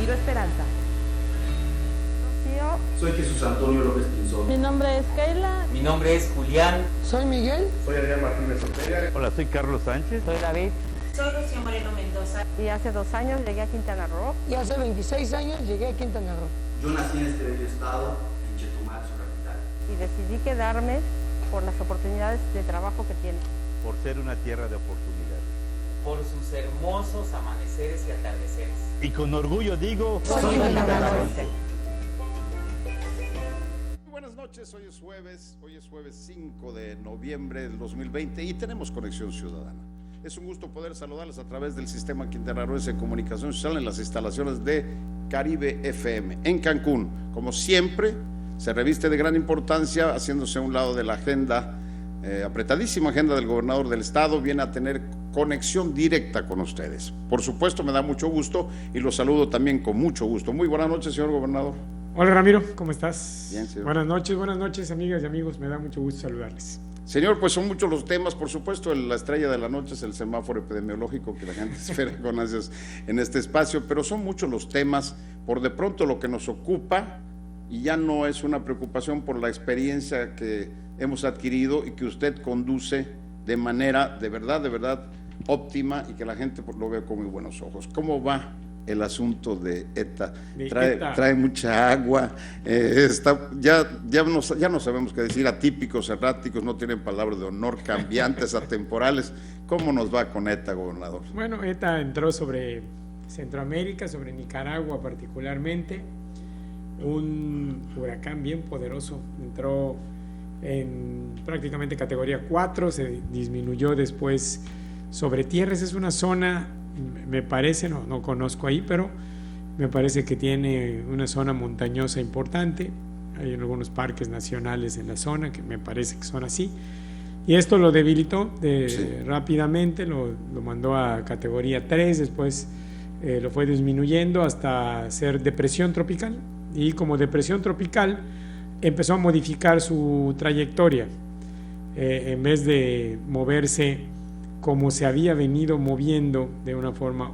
Contigo Esperanza. Soy Jesús Antonio López Pinzón. Mi nombre es Keila. Mi nombre es Julián. Soy Miguel. Soy Adrián Martínez Ortega. Hola, soy Carlos Sánchez. Soy David. Soy Rocío Moreno Mendoza. Y hace 2 años llegué a Quintana Roo. Y hace 26 años llegué a Quintana Roo. Yo nací en este bello estado, en Chetumal, su capital. Y decidí quedarme por las oportunidades de trabajo que tiene. Por ser una tierra de oportunidades. Por sus hermosos amaneceres y atardeceres. Y con orgullo digo, Soy quintanarroense. Buenas noches, hoy es jueves 5 de noviembre del 2020 y tenemos Conexión Ciudadana. Es un gusto poder saludarles a través del sistema quintanarroense de comunicación social en las instalaciones de Caribe FM en Cancún. Como siempre, se reviste de gran importancia, haciéndose a un lado de la agenda, apretadísima agenda del gobernador del estado, viene a tener conexión directa con ustedes. Por supuesto, me da mucho gusto y los saludo también con mucho gusto. Muy buenas noches, señor gobernador. Hola Ramiro, ¿cómo estás? Bien, señor. Buenas noches amigas y amigos, me da mucho gusto saludarles. Señor, pues son muchos los temas, por supuesto, la estrella de la noche es el semáforo epidemiológico que la gente espera con ansias en este espacio, pero son muchos los temas, por de pronto lo que nos ocupa, y ya no es una preocupación por la experiencia que hemos adquirido y que usted conduce de manera de verdad óptima y que la gente lo ve con muy buenos ojos. ¿Cómo va el asunto de ETA? Trae mucha agua, ya no sabemos qué decir, atípicos, erráticos, no tienen palabras de honor, cambiantes, atemporales. ¿Cómo nos va con ETA, gobernador? Bueno, ETA entró sobre Centroamérica, sobre Nicaragua particularmente, un huracán bien poderoso, entró en prácticamente categoría 4, se disminuyó después sobre tierras. Es una zona, me parece, no conozco ahí, pero me parece que tiene una zona montañosa importante. Hay algunos parques nacionales en la zona que me parece que son así, y esto lo debilitó rápidamente, lo mandó a categoría 3, después lo fue disminuyendo hasta ser depresión tropical, y como depresión tropical empezó a modificar su trayectoria. En vez de moverse como se había venido moviendo de una forma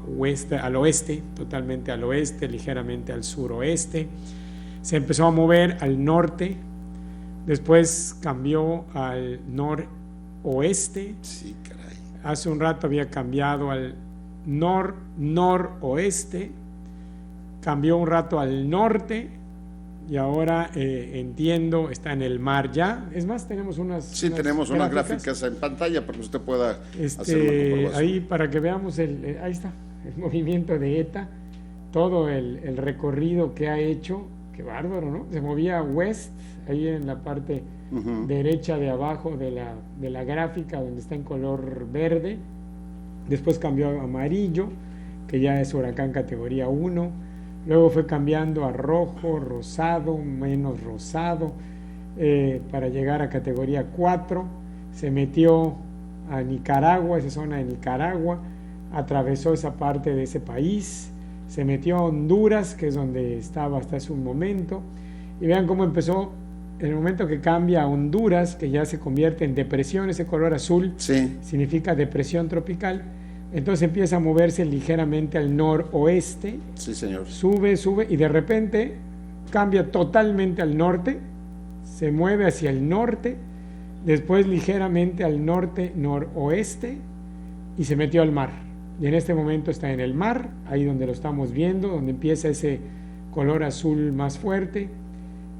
al oeste, totalmente al oeste, ligeramente al suroeste, se empezó a mover al norte, después cambió al noroeste. Sí, caray. Hace un rato había cambiado al noroeste, cambió un rato al norte, y ahora entiendo está en el mar ya. Es más, tenemos unas gráficas en pantalla para que usted pueda hacer una comprobación. Ahí para que veamos ahí está el movimiento de ETA, todo el recorrido que ha hecho. Qué bárbaro, ¿no? Se movía west, ahí en la parte derecha de abajo de la gráfica, donde está en color verde. Después cambió a amarillo, que ya es huracán categoría 1. Luego fue cambiando a rojo, rosado, menos rosado, para llegar a categoría 4. Se metió a Nicaragua, esa zona de Nicaragua, atravesó esa parte de ese país, se metió a Honduras, que es donde estaba hasta hace un momento, y vean cómo empezó. En el momento que cambia a Honduras, que ya se convierte en depresión, ese color azul significa depresión tropical. Entonces empieza a moverse ligeramente al noroeste. Sí, señor. Sube y de repente cambia totalmente al norte, se mueve hacia el norte, después ligeramente al norte-noroeste y se metió al mar. Y en este momento está en el mar, ahí donde lo estamos viendo, donde empieza ese color azul más fuerte.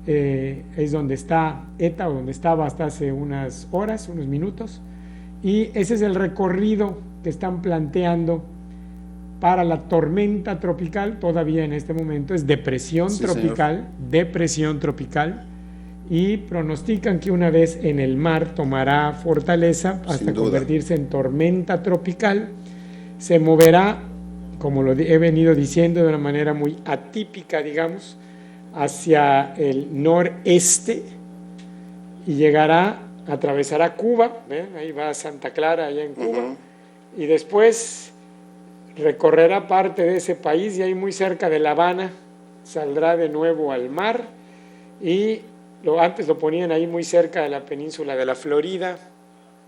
Es donde está ETA, o donde estaba hasta hace unas horas, unos minutos. Y ese es el recorrido que están planteando para la tormenta tropical. Todavía en este momento es depresión tropical, y pronostican que una vez en el mar tomará fortaleza hasta convertirse en tormenta tropical. Se moverá, como lo he venido diciendo, de una manera muy atípica, digamos, hacia el noreste, y atravesará Cuba. ¿Ven? Ahí va Santa Clara, allá en Cuba, y después recorrerá parte de ese país, y ahí muy cerca de La Habana saldrá de nuevo al mar, y antes lo ponían ahí muy cerca de la península de la Florida,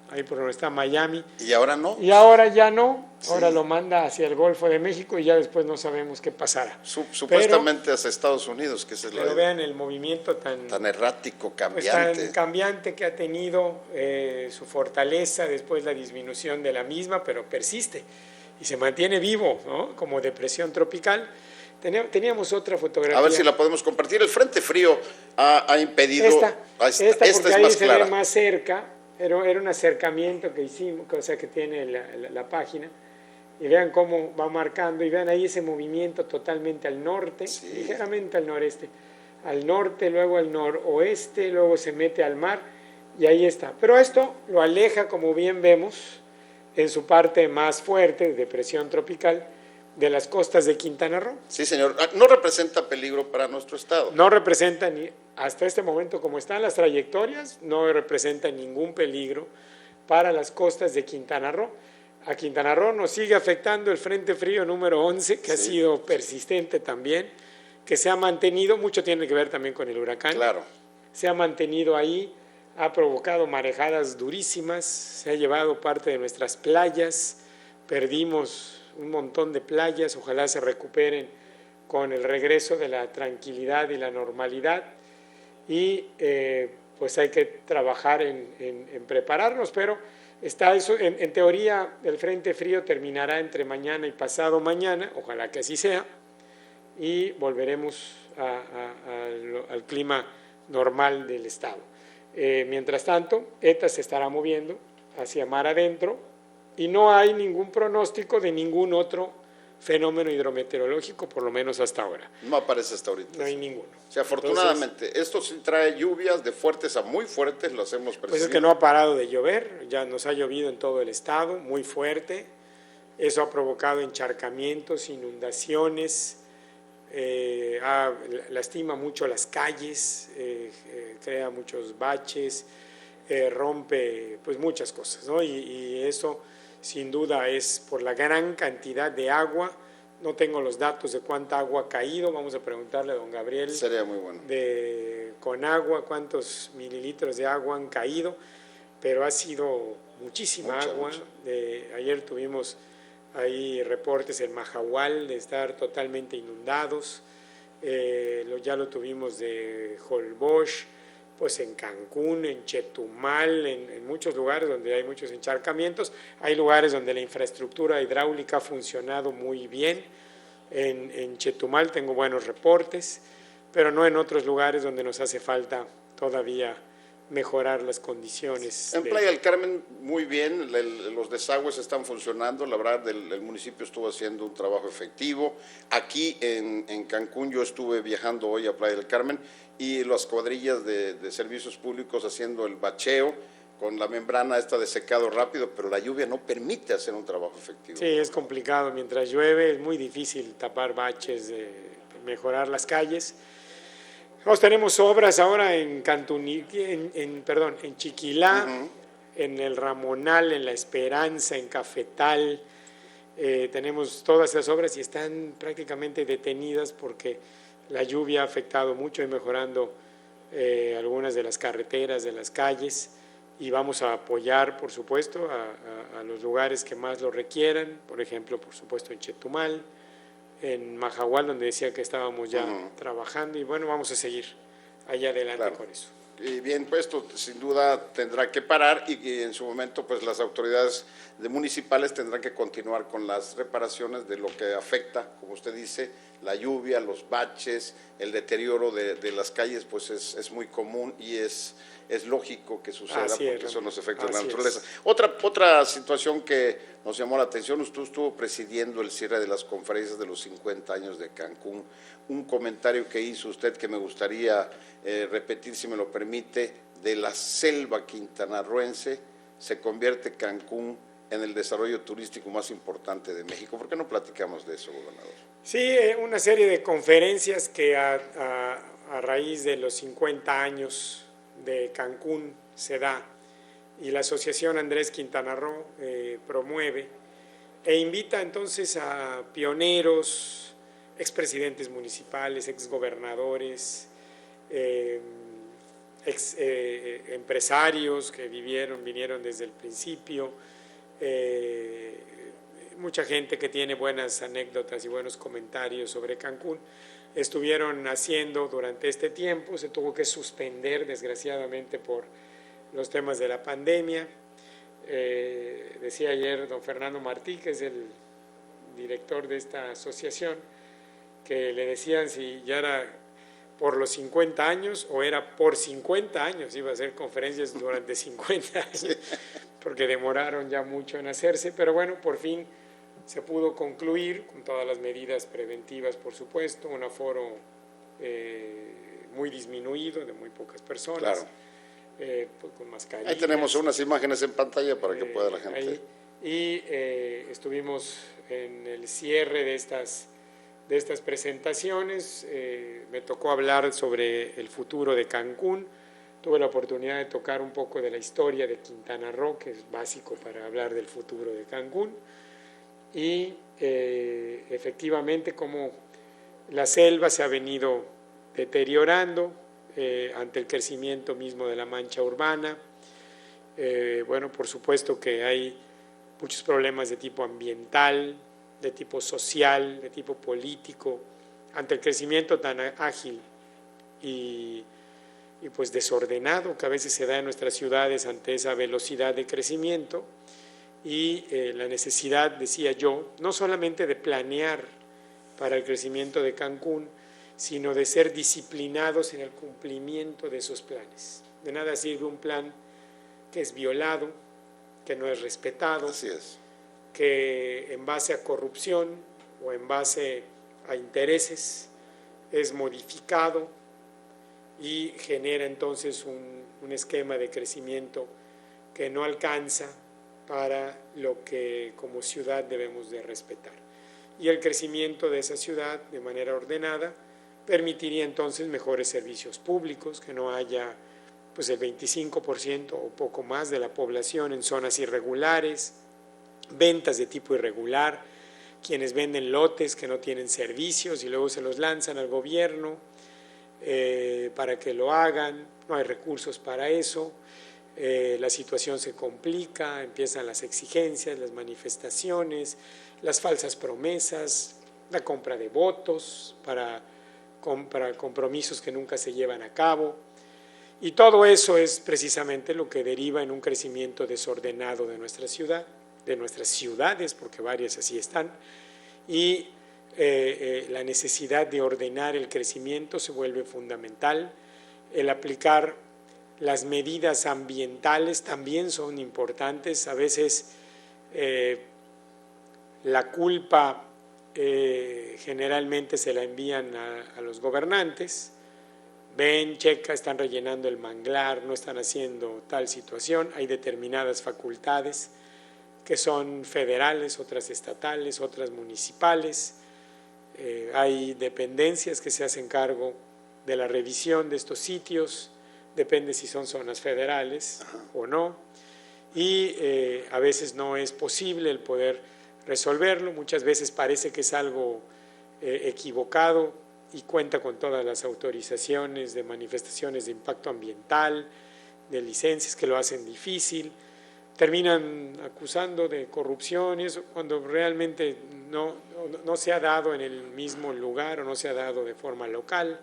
ahí por donde está Miami. Y ahora no. Y ahora ya no, Sí. ahora lo manda hacia el Golfo de México y ya después no sabemos qué pasará. Supuestamente hacia Estados Unidos, que ese es Pero vean el movimiento tan errático, pues, cambiante. tan cambiante que ha tenido, su fortaleza, después la disminución de la misma, pero persiste y se mantiene vivo, ¿no? Como depresión tropical. Teníamos otra fotografía. A ver si la podemos compartir. El frente frío ha impedido. Esta Esta porque es ahí más se clara. ve más cerca, era un acercamiento que hicimos, o sea, que tiene la página, y vean cómo va marcando, y vean ahí ese movimiento totalmente al norte, Sí. ligeramente al noreste, al norte, luego al noroeste, luego se mete al mar, y ahí está. Pero esto lo aleja, como bien vemos, en su parte más fuerte, de depresión tropical, de las costas de Quintana Roo. Sí, señor. No representa peligro para nuestro estado. No representa, hasta este momento como están las trayectorias, no representa ningún peligro para las costas de Quintana Roo. A Quintana Roo nos sigue afectando el Frente Frío número 11, que ha Sí. sido persistente también, que se ha mantenido, mucho tiene que ver también con el huracán, Claro. se ha mantenido ahí, ha provocado marejadas durísimas, se ha llevado parte de nuestras playas, perdimos un montón de playas, ojalá se recuperen con el regreso de la tranquilidad y la normalidad, y pues hay que trabajar en prepararnos, pero está eso, en teoría el Frente Frío terminará entre mañana y pasado mañana, ojalá que así sea, y volveremos al clima normal del estado. Mientras tanto, ETA se estará moviendo hacia mar adentro y no hay ningún pronóstico de ningún otro fenómeno hidrometeorológico, por lo menos hasta ahora. No aparece hasta ahorita. No hay ninguno. O sea, afortunadamente, esto sí trae lluvias de fuertes a muy fuertes, las hemos percibido. Pues es que no ha parado de llover, ya nos ha llovido en todo el estado, muy fuerte. Eso ha provocado encharcamientos, inundaciones, lastima mucho las calles, crea muchos baches, rompe pues muchas cosas, ¿no? Y eso sin duda es por la gran cantidad de agua. No tengo los datos de cuánta agua ha caído, vamos a preguntarle a don Gabriel. Sería muy bueno. Con agua, cuántos mililitros de agua han caído, pero ha sido muchísima agua. Mucha. Ayer tuvimos ahí reportes en Mahahual de estar totalmente inundados, ya lo tuvimos de Holbox, pues en Cancún, en Chetumal, en muchos lugares donde hay muchos encharcamientos. Hay lugares donde la infraestructura hidráulica ha funcionado muy bien. En Chetumal tengo buenos reportes, pero no en otros lugares donde nos hace falta todavía mejorar las condiciones. En Playa del Carmen, muy bien, los desagües están funcionando, la verdad el municipio estuvo haciendo un trabajo efectivo. Aquí en Cancún yo estuve viajando hoy a Playa del Carmen y las cuadrillas de servicios públicos haciendo el bacheo con la membrana esta de secado rápido, pero la lluvia no permite hacer un trabajo efectivo. Sí, es complicado, mientras llueve es muy difícil tapar baches, mejorar las calles. Tenemos obras ahora en Chiquilá, en el Ramonal, en La Esperanza, en Cafetal. Tenemos todas esas obras y están prácticamente detenidas porque la lluvia ha afectado mucho y mejorando algunas de las carreteras, de las calles, y vamos a apoyar, por supuesto, a los lugares que más lo requieran, por ejemplo, por supuesto, en Chetumal, en Mahahual, donde decía que estábamos ya trabajando, y bueno, vamos a seguir allá adelante Claro. con eso. Y bien, pues esto sin duda tendrá que parar y en su momento pues las autoridades municipales tendrán que continuar con las reparaciones de lo que afecta, como usted dice, la lluvia, los baches, el deterioro de las calles, pues es muy común y es lógico que suceda Así es, porque son los efectos de la así naturaleza. es. Otra situación que nos llamó la atención, usted estuvo presidiendo el cierre de las conferencias de los 50 años de Cancún. Un comentario que hizo usted que me gustaría repetir, si me lo permite, de la selva quintanarroense se convierte Cancún en el desarrollo turístico más importante de México. ¿Por qué no platicamos de eso, gobernador? Sí, una serie de conferencias que a raíz de los 50 años de Cancún se da y la Asociación Andrés Quintana Roo promueve e invita entonces a pioneros, expresidentes municipales, exgobernadores, empresarios que vinieron desde el principio, mucha gente que tiene buenas anécdotas y buenos comentarios sobre Cancún. Estuvieron haciendo durante este tiempo, se tuvo que suspender desgraciadamente por los temas de la pandemia. Decía ayer don Fernando Martí, que es el director de esta asociación, que le decían si ya era por los 50 años o era por 50 años, iba a hacer conferencias durante 50 años, porque demoraron ya mucho en hacerse, pero bueno, por fin se pudo concluir con todas las medidas preventivas, por supuesto, un aforo muy disminuido, de muy pocas personas, Claro. pues con mascarillas. Ahí tenemos unas imágenes en pantalla para que pueda la gente. Ahí. Y estuvimos en el cierre de estas presentaciones. Me tocó hablar sobre el futuro de Cancún. Tuve la oportunidad de tocar un poco de la historia de Quintana Roo, que es básico para hablar del futuro de Cancún. Y efectivamente cómo la selva se ha venido deteriorando ante el crecimiento mismo de la mancha urbana. Bueno, por supuesto que hay muchos problemas de tipo ambiental, de tipo social, de tipo político, ante el crecimiento tan ágil y pues desordenado que a veces se da en nuestras ciudades ante esa velocidad de crecimiento y la necesidad, decía yo, no solamente de planear para el crecimiento de Cancún, sino de ser disciplinados en el cumplimiento de esos planes. De nada sirve un plan que es violado, que no es respetado, Así es. que en base a corrupción o en base a intereses es modificado y genera entonces un esquema de crecimiento que no alcanza para lo que como ciudad debemos de respetar. Y el crecimiento de esa ciudad de manera ordenada permitiría entonces mejores servicios públicos, que no haya pues el 25% o poco más de la población en zonas irregulares, ventas de tipo irregular, quienes venden lotes que no tienen servicios y luego se los lanzan al gobierno para que lo hagan, no hay recursos para eso, la situación se complica, empiezan las exigencias, las manifestaciones, las falsas promesas, la compra de votos para compromisos que nunca se llevan a cabo. Y todo eso es precisamente lo que deriva en un crecimiento desordenado de nuestra ciudad, de nuestras ciudades, porque varias así están, y la necesidad de ordenar el crecimiento se vuelve fundamental. El aplicar las medidas ambientales también son importantes. A veces la culpa generalmente se la envían a los gobernantes. Ven, checa, están rellenando el manglar, no están haciendo tal situación. Hay determinadas facultades que son federales, otras estatales, otras municipales. Hay dependencias que se hacen cargo de la revisión de estos sitios, depende si son zonas federales o no. Y a veces no es posible el poder resolverlo, muchas veces parece que es algo equivocado y cuenta con todas las autorizaciones de manifestaciones de impacto ambiental, de licencias que lo hacen difícil, terminan acusando de corrupción y eso cuando realmente no se ha dado en el mismo lugar o no se ha dado de forma local.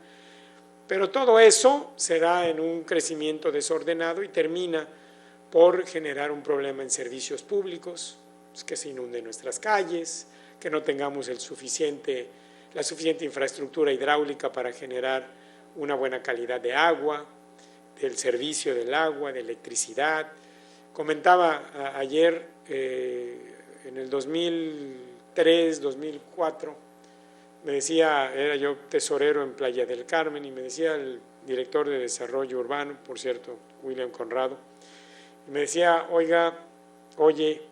Pero todo eso se da en un crecimiento desordenado y termina por generar un problema en servicios públicos, que se inunden nuestras calles, que no tengamos la suficiente infraestructura hidráulica para generar una buena calidad de agua, del servicio del agua, de electricidad. Comentaba ayer, en el 2003, 2004, me decía, era yo tesorero en Playa del Carmen, y me decía el director de Desarrollo Urbano, por cierto, William Conrado, me decía, oye,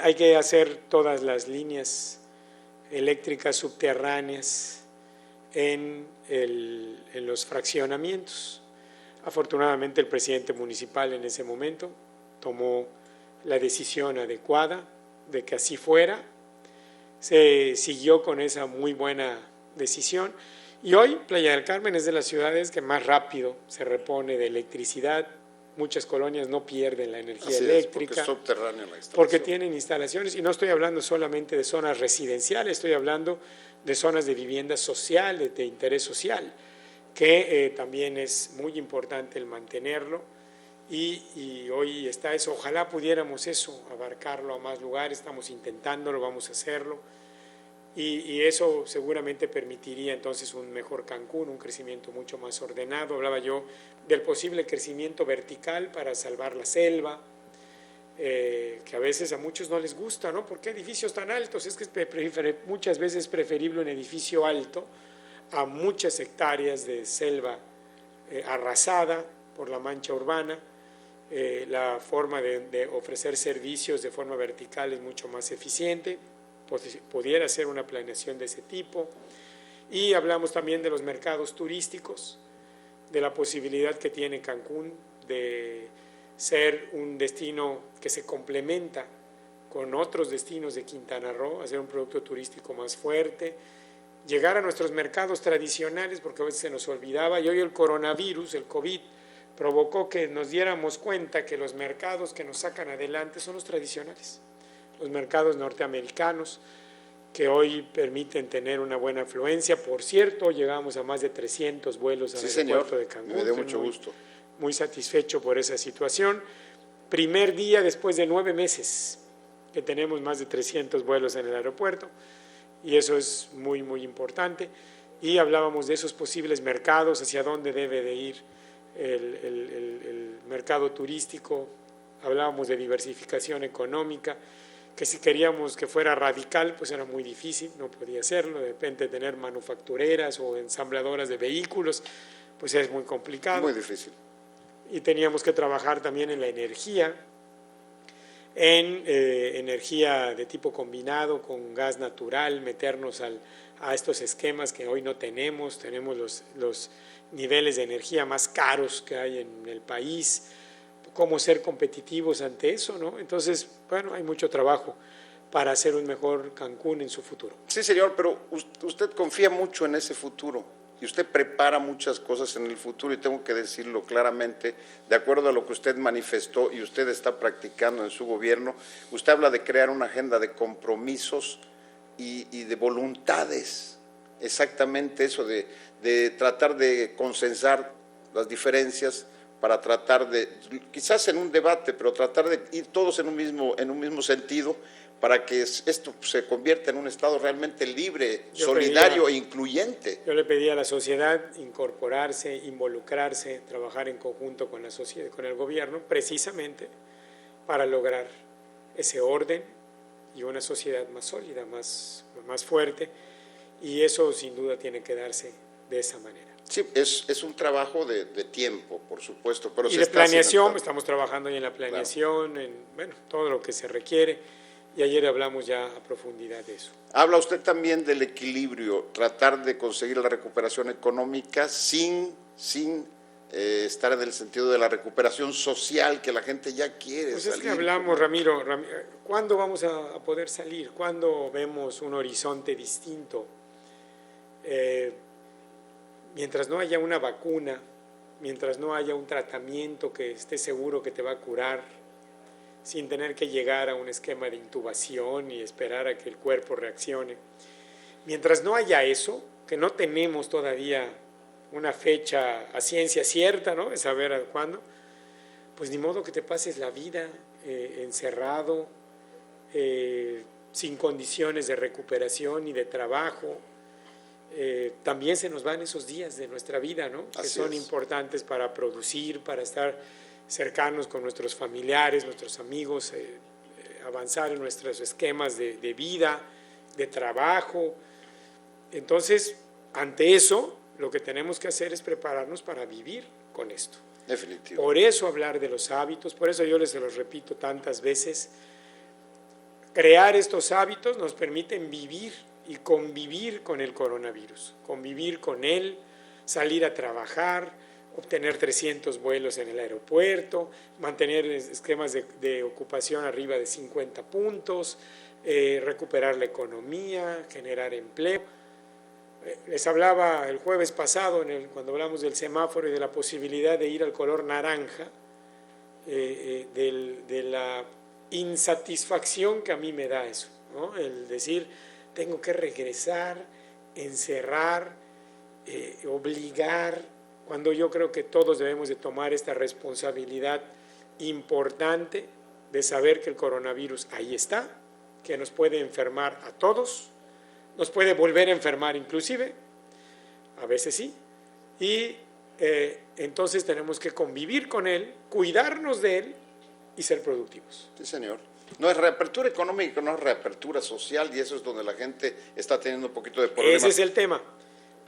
hay que hacer todas las líneas eléctricas subterráneas en los fraccionamientos. Afortunadamente el presidente municipal en ese momento tomó la decisión adecuada de que así fuera, se siguió con esa muy buena decisión Y hoy Playa del Carmen es de las ciudades que más rápido se repone de electricidad. Muchas colonias no pierden la energía eléctrica. Porque es subterránea la instalación. Porque tienen instalaciones, y no estoy hablando solamente de zonas residenciales, estoy hablando de zonas de vivienda social, de interés social, que también es muy importante el mantenerlo, y hoy está eso. Ojalá pudiéramos eso, abarcarlo a más lugares, estamos intentándolo, vamos a hacerlo, y eso seguramente permitiría entonces un mejor Cancún, un crecimiento mucho más ordenado. Hablaba yo del posible crecimiento vertical para salvar la selva, que a veces a muchos no les gusta, ¿no? ¿Por qué edificios tan altos? Es que muchas veces es preferible un edificio alto a muchas hectáreas de selva arrasada por la mancha urbana. La forma de ofrecer servicios de forma vertical es mucho más eficiente, pudiera ser una planeación de ese tipo. Y hablamos también de los mercados turísticos, de la posibilidad que tiene Cancún de ser un destino que se complementa con otros destinos de Quintana Roo, hacer un producto turístico más fuerte, llegar a nuestros mercados tradicionales, porque a veces se nos olvidaba, y hoy el coronavirus, el COVID, provocó que nos diéramos cuenta que los mercados que nos sacan adelante son los tradicionales, los mercados norteamericanos, que hoy permiten tener una buena afluencia. Por cierto, llegamos a más de 300 vuelos al aeropuerto de Cancún. Me dio mucho gusto. Muy satisfecho por esa situación. Primer día después de 9 meses que tenemos más de 300 vuelos en el aeropuerto, y eso es muy, muy importante. Y hablábamos de esos posibles mercados, hacia dónde debe de ir el mercado turístico. Hablábamos de diversificación económica, que si queríamos que fuera radical, pues era muy difícil, no podía serlo. De repente tener manufactureras o ensambladoras de vehículos, pues es muy complicado. Muy difícil. Y teníamos que trabajar también en la energía, en energía de tipo combinado con gas natural, meternos a estos esquemas que hoy no tenemos. Tenemos los niveles de energía más caros que hay en el país. Cómo ser competitivos ante eso, ¿no? Entonces, bueno, hay mucho trabajo para hacer un mejor Cancún en su futuro. Sí, señor, pero usted confía mucho en ese futuro y usted prepara muchas cosas en el futuro, y tengo que decirlo claramente, de acuerdo a lo que usted manifestó y usted está practicando en su gobierno. Usted habla de crear una agenda de compromisos y de voluntades, exactamente eso, de tratar de consensar las diferencias, para tratar de, quizás en un debate, pero tratar de ir todos en un mismo sentido, para que esto se convierta en un Estado realmente libre, solidario e incluyente. Yo le pedí a la sociedad incorporarse, involucrarse, trabajar en conjunto con la sociedad, con el gobierno, precisamente para lograr ese orden y una sociedad más sólida, más fuerte, y eso sin duda tiene que darse de esa manera. Sí, es un trabajo de tiempo, por supuesto. Pero y de planeación, estamos trabajando ya en la planeación, claro, en todo lo que se requiere, y ayer hablamos ya a profundidad de eso. Habla usted también del equilibrio, tratar de conseguir la recuperación económica sin estar en el sentido de la recuperación social que la gente ya quiere. Pues salir. Es que hablamos, Ramiro, ¿cuándo vamos a poder salir? ¿Cuándo vemos un horizonte distinto? Mientras no haya una vacuna, mientras no haya un tratamiento que esté seguro que te va a curar, sin tener que llegar a un esquema de intubación y esperar a que el cuerpo reaccione, mientras no haya eso, que no tenemos todavía una fecha a ciencia cierta, ¿no?, de saber a cuándo, pues ni modo que te pases la vida encerrado, sin condiciones de recuperación y de trabajo. También se nos van esos días de nuestra vida, ¿no?, que son importantes para producir, para estar cercanos con nuestros familiares, nuestros amigos, avanzar en nuestros esquemas de vida, de trabajo. Entonces, ante eso, lo que tenemos que hacer es prepararnos para vivir con esto. Definitivo. Por eso hablar de los hábitos, por eso yo se los repito tantas veces, crear estos hábitos nos permiten vivir y convivir con el coronavirus, convivir con él, salir a trabajar, obtener 300 vuelos en el aeropuerto, mantener esquemas de ocupación arriba de 50 puntos, recuperar la economía, generar empleo. Les hablaba el jueves pasado, cuando hablamos del semáforo y de la posibilidad de ir al color naranja, de la insatisfacción que a mí me da eso, ¿no? El decir, tengo que regresar, encerrar, obligar, cuando yo creo que todos debemos de tomar esta responsabilidad importante de saber que el coronavirus ahí está, que nos puede enfermar a todos, nos puede volver a enfermar inclusive, a veces sí, y entonces tenemos que convivir con él, cuidarnos de él y ser productivos. Sí, señor. No es reapertura económica, no es reapertura social, y eso es donde la gente está teniendo un poquito de problemas. Ese es el tema,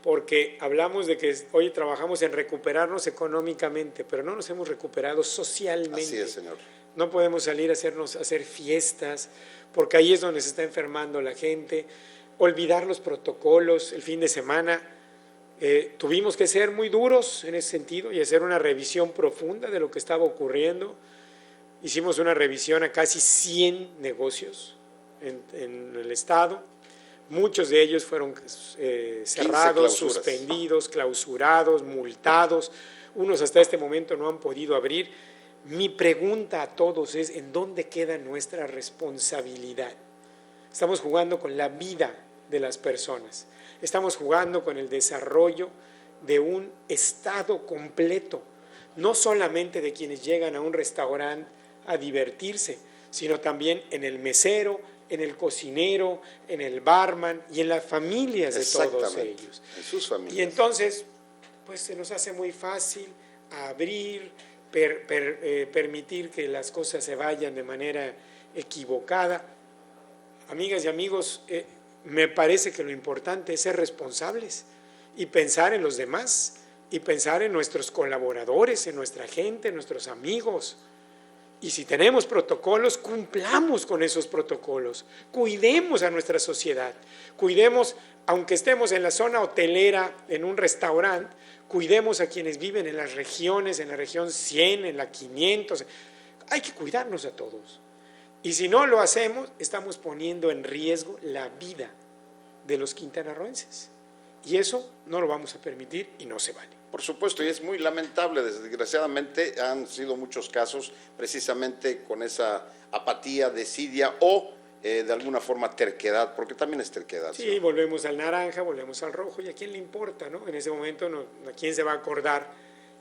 porque hablamos de que hoy trabajamos en recuperarnos económicamente, pero no nos hemos recuperado socialmente. Así es, señor. No podemos salir a hacer fiestas, porque ahí es donde se está enfermando la gente. Olvidar los protocolos el fin de semana. Tuvimos que ser muy duros en ese sentido y hacer una revisión profunda de lo que estaba ocurriendo. Hicimos una revisión a casi 100 negocios en el estado. Muchos de ellos fueron cerrados, suspendidos, clausurados, multados. Unos hasta este momento no han podido abrir. Mi pregunta a todos es, ¿en dónde queda nuestra responsabilidad? Estamos jugando con la vida de las personas. Estamos jugando con el desarrollo de un estado completo, no solamente de quienes llegan a un restaurante a divertirse, sino también en el mesero, en el cocinero, en el barman y en las familias de todos ellos. En sus familias. Y entonces, pues se nos hace muy fácil abrir, permitir que las cosas se vayan de manera equivocada. Amigas y amigos, me parece que lo importante es ser responsables y pensar en los demás y pensar en nuestros colaboradores, en nuestra gente, en nuestros amigos. Y si tenemos protocolos, cumplamos con esos protocolos, cuidemos a nuestra sociedad, cuidemos, aunque estemos en la zona hotelera, en un restaurante, cuidemos a quienes viven en las regiones, en la región 100, en la 500, hay que cuidarnos a todos. Y si no lo hacemos, estamos poniendo en riesgo la vida de los quintanarroenses. Y eso no lo vamos a permitir y no se vale. Por supuesto, y es muy lamentable, desgraciadamente han sido muchos casos precisamente con esa apatía, desidia o de alguna forma terquedad, porque también es terquedad. Sí, volvemos al naranja, volvemos al rojo, y a quién le importa, ¿no? En ese momento, ¿a quién se va a acordar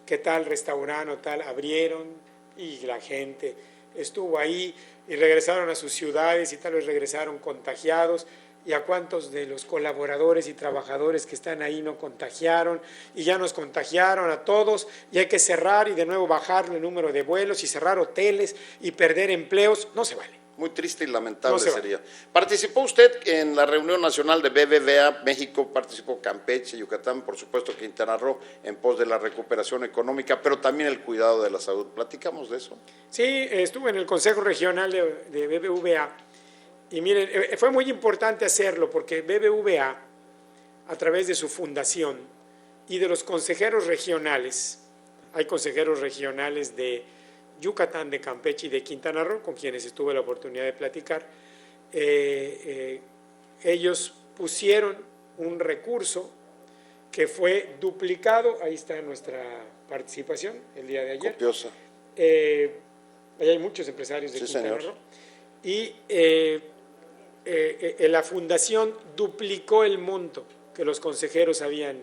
que tal restaurante o tal abrieron y la gente estuvo ahí y regresaron a sus ciudades y tal vez regresaron contagiados? ¿Y a cuántos de los colaboradores y trabajadores que están ahí no contagiaron? Y ya nos contagiaron a todos y hay que cerrar y de nuevo bajar el número de vuelos y cerrar hoteles y perder empleos. No se vale. Muy triste y lamentable No se sería. ¿Participó usted en la reunión nacional de BBVA México? Participó Campeche, Yucatán, por supuesto Quintana Roo, en pos de la recuperación económica, pero también el cuidado de la salud. ¿Platicamos de eso? Sí, estuve en el Consejo Regional de BBVA. Y miren, fue muy importante hacerlo porque BBVA, a través de su fundación y de los consejeros regionales, hay consejeros regionales de Yucatán, de Campeche y de Quintana Roo, con quienes tuve la oportunidad de platicar, ellos pusieron un recurso que fue duplicado, ahí está nuestra participación el día de ayer. Copiosa. Ahí hay muchos empresarios de Sí, Quintana señor. Roo. Y la fundación duplicó el monto que los consejeros habían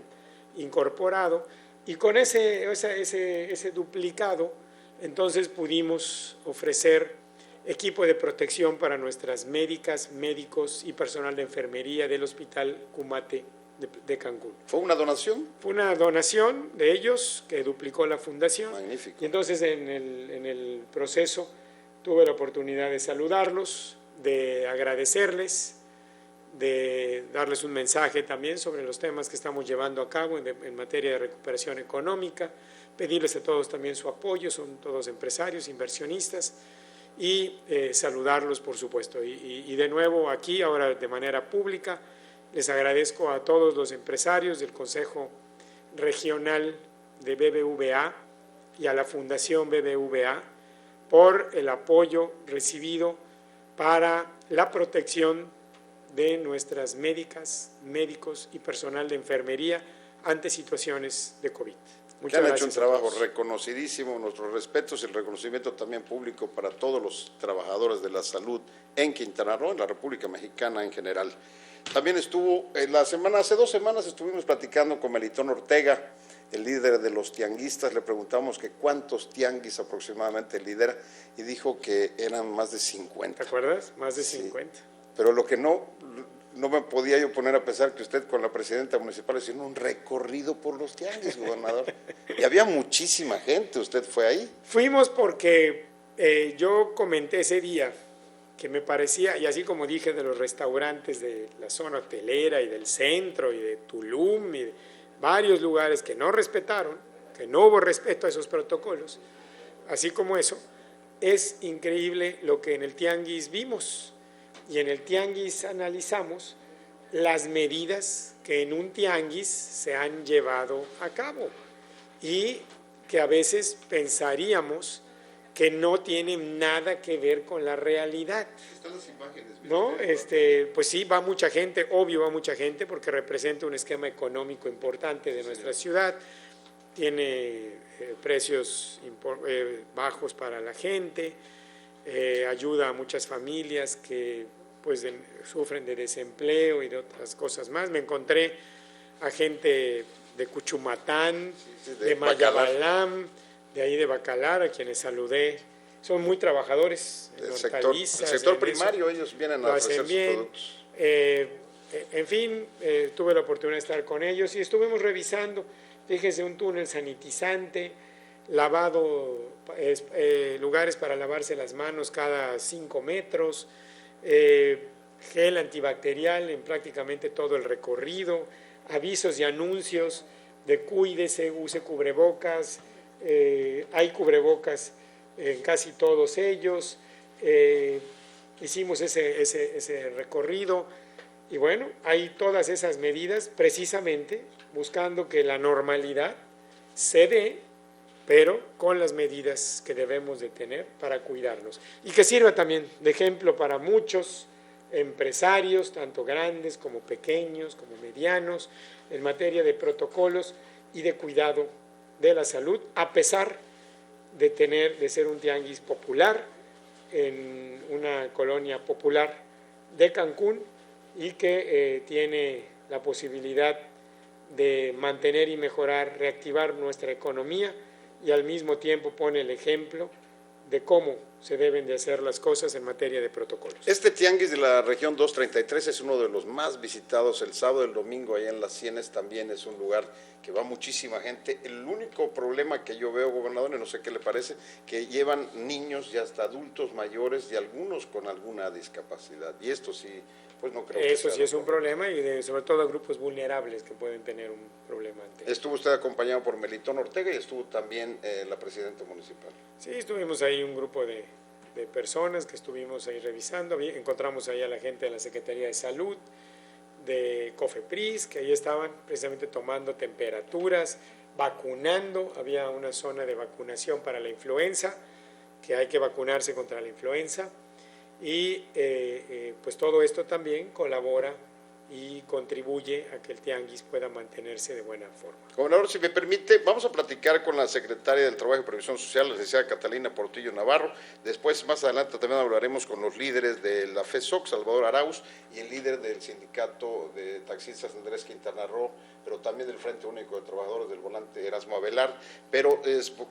incorporado y con ese duplicado entonces pudimos ofrecer equipo de protección para nuestras médicas, médicos y personal de enfermería del Hospital Cumate de Cancún. ¿Fue una donación? Fue una donación de ellos que duplicó la fundación. Magnífico. Y entonces en el proceso tuve la oportunidad de saludarlos, de agradecerles, de darles un mensaje también sobre los temas que estamos llevando a cabo en materia de recuperación económica, pedirles a todos también su apoyo, son todos empresarios, inversionistas, y saludarlos, por supuesto. Y de nuevo aquí, ahora de manera pública, les agradezco a todos los empresarios del Consejo Regional de BBVA y a la Fundación BBVA por el apoyo recibido para la protección de nuestras médicas, médicos y personal de enfermería ante situaciones de COVID. Que Muchas han hecho un gracias a trabajo todos. reconocidísimo, nuestros respetos y el reconocimiento también público para todos los trabajadores de la salud en Quintana Roo, en la República Mexicana en general. También estuvo, hace 2 semanas estuvimos platicando con Melitón Ortega, el líder de los tianguistas, le preguntamos que cuántos tianguis aproximadamente lidera y dijo que eran más de 50. ¿Te acuerdas? Más de Sí. 50. Pero lo que no me podía yo poner a pensar que usted con la presidenta municipal hicieron un recorrido por los tianguis, gobernador. Y había muchísima gente, usted fue ahí. Fuimos porque yo comenté ese día que me parecía, y así como dije de los restaurantes de la zona hotelera y del centro y de Tulum y de varios lugares que no respetaron, que no hubo respeto a esos protocolos, así como eso, es increíble lo que en el tianguis vimos. Y en el tianguis analizamos las medidas que en un tianguis se han llevado a cabo y que a veces pensaríamos que no tienen nada que ver con la realidad. Están las imágenes. ¿No? Pues sí, va mucha gente, obvio va mucha gente porque representa un esquema económico importante de nuestra ciudad, tiene precios bajos para la gente, ayuda a muchas familias que pues sufren de desempleo y de otras cosas más. Me encontré a gente de Cuchumatán, de Mayabalam, de ahí de Bacalar, a quienes saludé. Son muy trabajadores en El hortalizas, sector en primario, eso. ellos vienen Lo a hacen ofrecer sus bien. productos. En fin, tuve la oportunidad de estar con ellos y estuvimos revisando, fíjese, un túnel sanitizante, lavado, lugares para lavarse las manos cada 5 metros, gel antibacterial en prácticamente todo el recorrido, avisos y anuncios de cuídese, use cubrebocas, hay cubrebocas en casi todos ellos, hicimos ese recorrido y bueno, hay todas esas medidas precisamente buscando que la normalidad se dé, pero con las medidas que debemos de tener para cuidarnos y que sirva también de ejemplo para muchos empresarios, tanto grandes como pequeños, como medianos, en materia de protocolos y de cuidado de la salud, a pesar de ser un tianguis popular en una colonia popular de Cancún y que tiene la posibilidad de mantener y mejorar, reactivar nuestra economía y al mismo tiempo pone el ejemplo de cómo se deben de hacer las cosas en materia de protocolos. Este tianguis de la región 233 es uno de los más visitados. El sábado y el domingo allá en Las Sienes también es un lugar que va muchísima gente. El único problema que yo veo, gobernador, y no sé qué le parece, que llevan niños y hasta adultos mayores y algunos con alguna discapacidad. Y esto sí, pues no creo que Eso sea sí es un lo correcto. problema y sobre todo a grupos vulnerables que pueden tener un problema ante. Estuvo usted acompañado por Melitón Ortega y estuvo también la presidenta municipal. Sí, estuvimos ahí un grupo de personas que estuvimos ahí revisando, encontramos ahí a la gente de la Secretaría de Salud, de COFEPRIS, que ahí estaban precisamente tomando temperaturas, vacunando, había una zona de vacunación para la influenza, que hay que vacunarse contra la influenza, y pues todo esto también colabora y contribuye a que el tianguis pueda mantenerse de buena forma. Gobernador, si me permite, vamos a platicar con la secretaria del Trabajo y Previsión Social, la licenciada Catalina Portillo Navarro. Después, más adelante, también hablaremos con los líderes de la FESOC, Salvador Arauz, y el líder del Sindicato de Taxistas Andrés Quintana Roo, pero también del Frente Único de Trabajadores del Volante Erasmo Avelar. Pero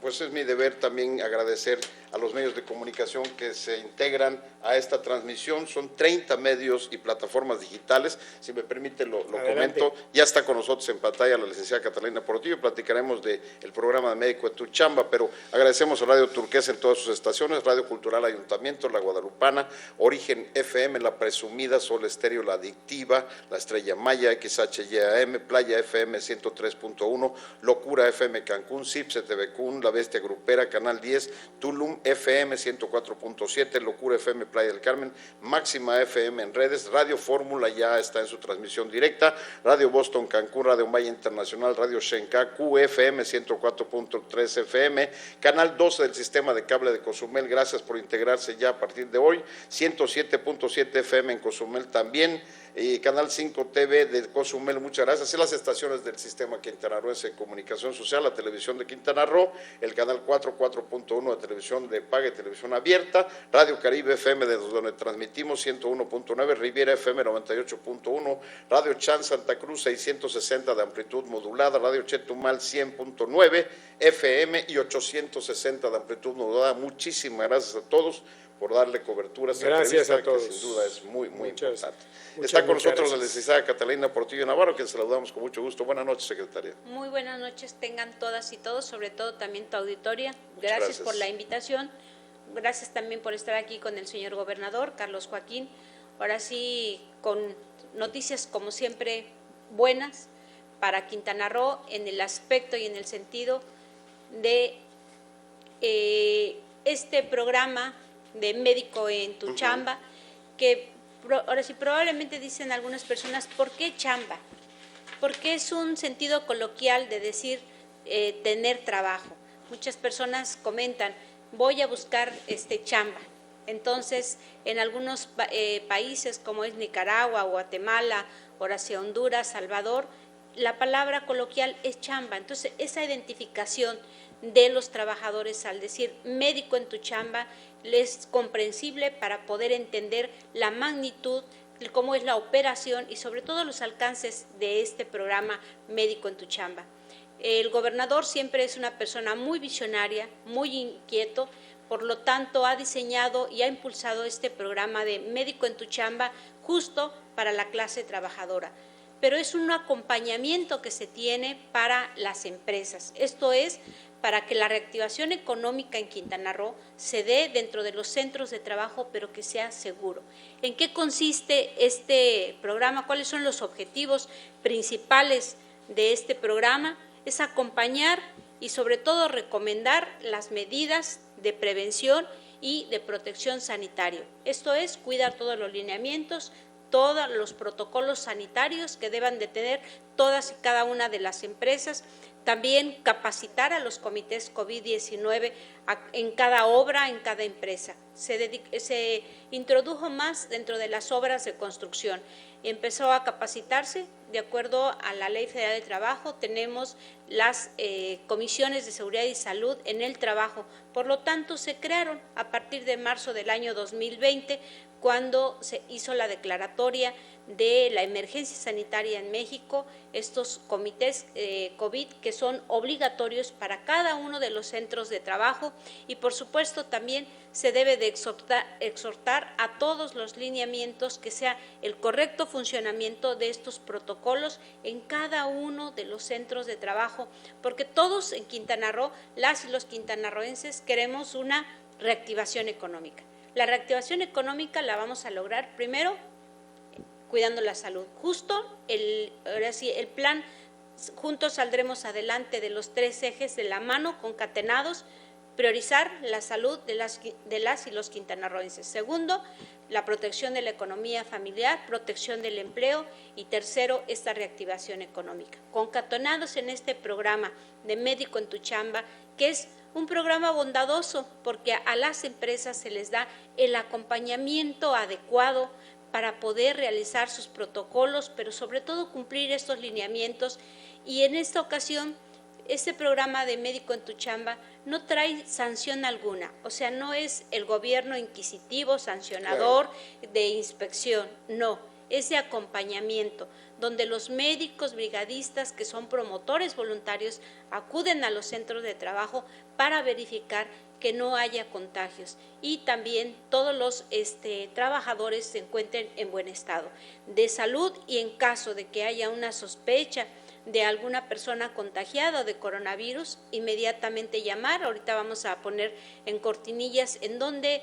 pues es mi deber también agradecer a los medios de comunicación que se integran a esta transmisión. Son 30 medios y plataformas digitales. Si me permite, lo comento. Ya está con nosotros en pantalla la licenciada Catalina Portillo. Platicaremos del programa de Médico de tu Chamba, pero agradecemos a Radio Turquesa en todas sus estaciones, Radio Cultural Ayuntamiento, La Guadalupana, Origen FM, La Presumida, Sol Estéreo, La Adictiva, La Estrella Maya, XHYAM, Playa FM 103.1, Locura FM Cancún, CIPSE TV Cun, La Bestia Grupera, Canal 10, Tulum FM 104.7, Locura FM Playa del Carmen, Máxima FM en redes, Radio Fórmula ya está en su transmisión directa, Radio Boston Cancún, Radio Maya Internacional, Radio Shenka, QFM 104.3 FM, Canal 12 del sistema de cable de Cozumel, gracias por integrarse ya a partir de hoy, 107.7 FM en Cozumel también, y Canal 5 TV de Cozumel, muchas gracias. Y las estaciones del Sistema Quintanarroense de Comunicación Social, la televisión de Quintana Roo, el canal 4.1 de televisión de paga y televisión abierta, Radio Caribe FM, desde donde transmitimos 101.9, Riviera FM 98.1, Radio Chan Santa Cruz 660 de amplitud modulada, Radio Chetumal 100.9 FM y 860 de amplitud modulada. Muchísimas gracias a todos por darle cobertura a esta Gracias entrevista, a todos. que sin duda es muy importante. Muchas Está con nosotros la gracias. licenciada Catalina Portillo Navarro, quien saludamos con mucho gusto. Buenas noches, secretaria. Muy buenas noches tengan todas y todos, sobre todo también tu auditoria. Gracias. Gracias por la invitación. Gracias también por estar aquí con el señor gobernador, Carlos Joaquín. Ahora sí, con noticias como siempre buenas para Quintana Roo en el aspecto y en el sentido de este programa de Médico en tu Chamba, que ahora sí probablemente dicen algunas personas, ¿por qué chamba? Porque es un sentido coloquial de decir tener trabajo. Muchas personas comentan, voy a buscar chamba. Entonces, en algunos países como es Nicaragua, Guatemala, ahora sí Honduras, Salvador, la palabra coloquial es chamba. Entonces, esa identificación de los trabajadores al decir médico en tu chamba es comprensible para poder entender la magnitud, cómo es la operación y sobre todo los alcances de este programa Médico en tu Chamba. El gobernador siempre es una persona muy visionaria, muy inquieto, por lo tanto ha diseñado y ha impulsado este programa de Médico en tu Chamba justo para la clase trabajadora. Pero es un acompañamiento que se tiene para las empresas. Esto es para que la reactivación económica en Quintana Roo se dé dentro de los centros de trabajo, pero que sea seguro. ¿En qué consiste este programa? ¿Cuáles son los objetivos principales de este programa? Es acompañar y sobre todo recomendar las medidas de prevención y de protección sanitaria. Esto es cuidar todos los lineamientos, todos los protocolos sanitarios que deban de tener todas y cada una de las empresas. También capacitar a los comités COVID-19 en cada obra, en cada empresa. Se introdujo más dentro de las obras de construcción. Empezó a capacitarse de acuerdo a la Ley Federal de Trabajo. Tenemos las comisiones de seguridad y salud en el trabajo. Por lo tanto, se crearon a partir de marzo del año 2020, cuando se hizo la declaratoria de la emergencia sanitaria en México, estos comités COVID que son obligatorios para cada uno de los centros de trabajo y por supuesto también se debe de exhortar a todos los lineamientos que sea el correcto funcionamiento de estos protocolos en cada uno de los centros de trabajo, porque todos en Quintana Roo, las y los quintanarroenses queremos una reactivación económica. La reactivación económica la vamos a lograr primero cuidando la salud. Ahora sí, el plan Juntos Saldremos Adelante de los 3 ejes de la mano concatenados, priorizar la salud de las y los quintanarroenses. Segundo, la protección de la economía familiar, protección del empleo y tercero, esta reactivación económica. Concatenados en este programa de Médico en tu Chamba, que es un programa bondadoso porque a las empresas se les da el acompañamiento adecuado para poder realizar sus protocolos, pero sobre todo cumplir estos lineamientos. Y en esta ocasión, este programa de Médico en tu Chamba no trae sanción alguna, o sea, no es el gobierno inquisitivo, sancionador, de inspección, no, es de acompañamiento, donde los médicos brigadistas que son promotores voluntarios acuden a los centros de trabajo para verificar que no haya contagios y también todos los trabajadores se encuentren en buen estado de salud y en caso de que haya una sospecha de alguna persona contagiada de coronavirus, inmediatamente llamar. Ahorita vamos a poner en cortinillas en donde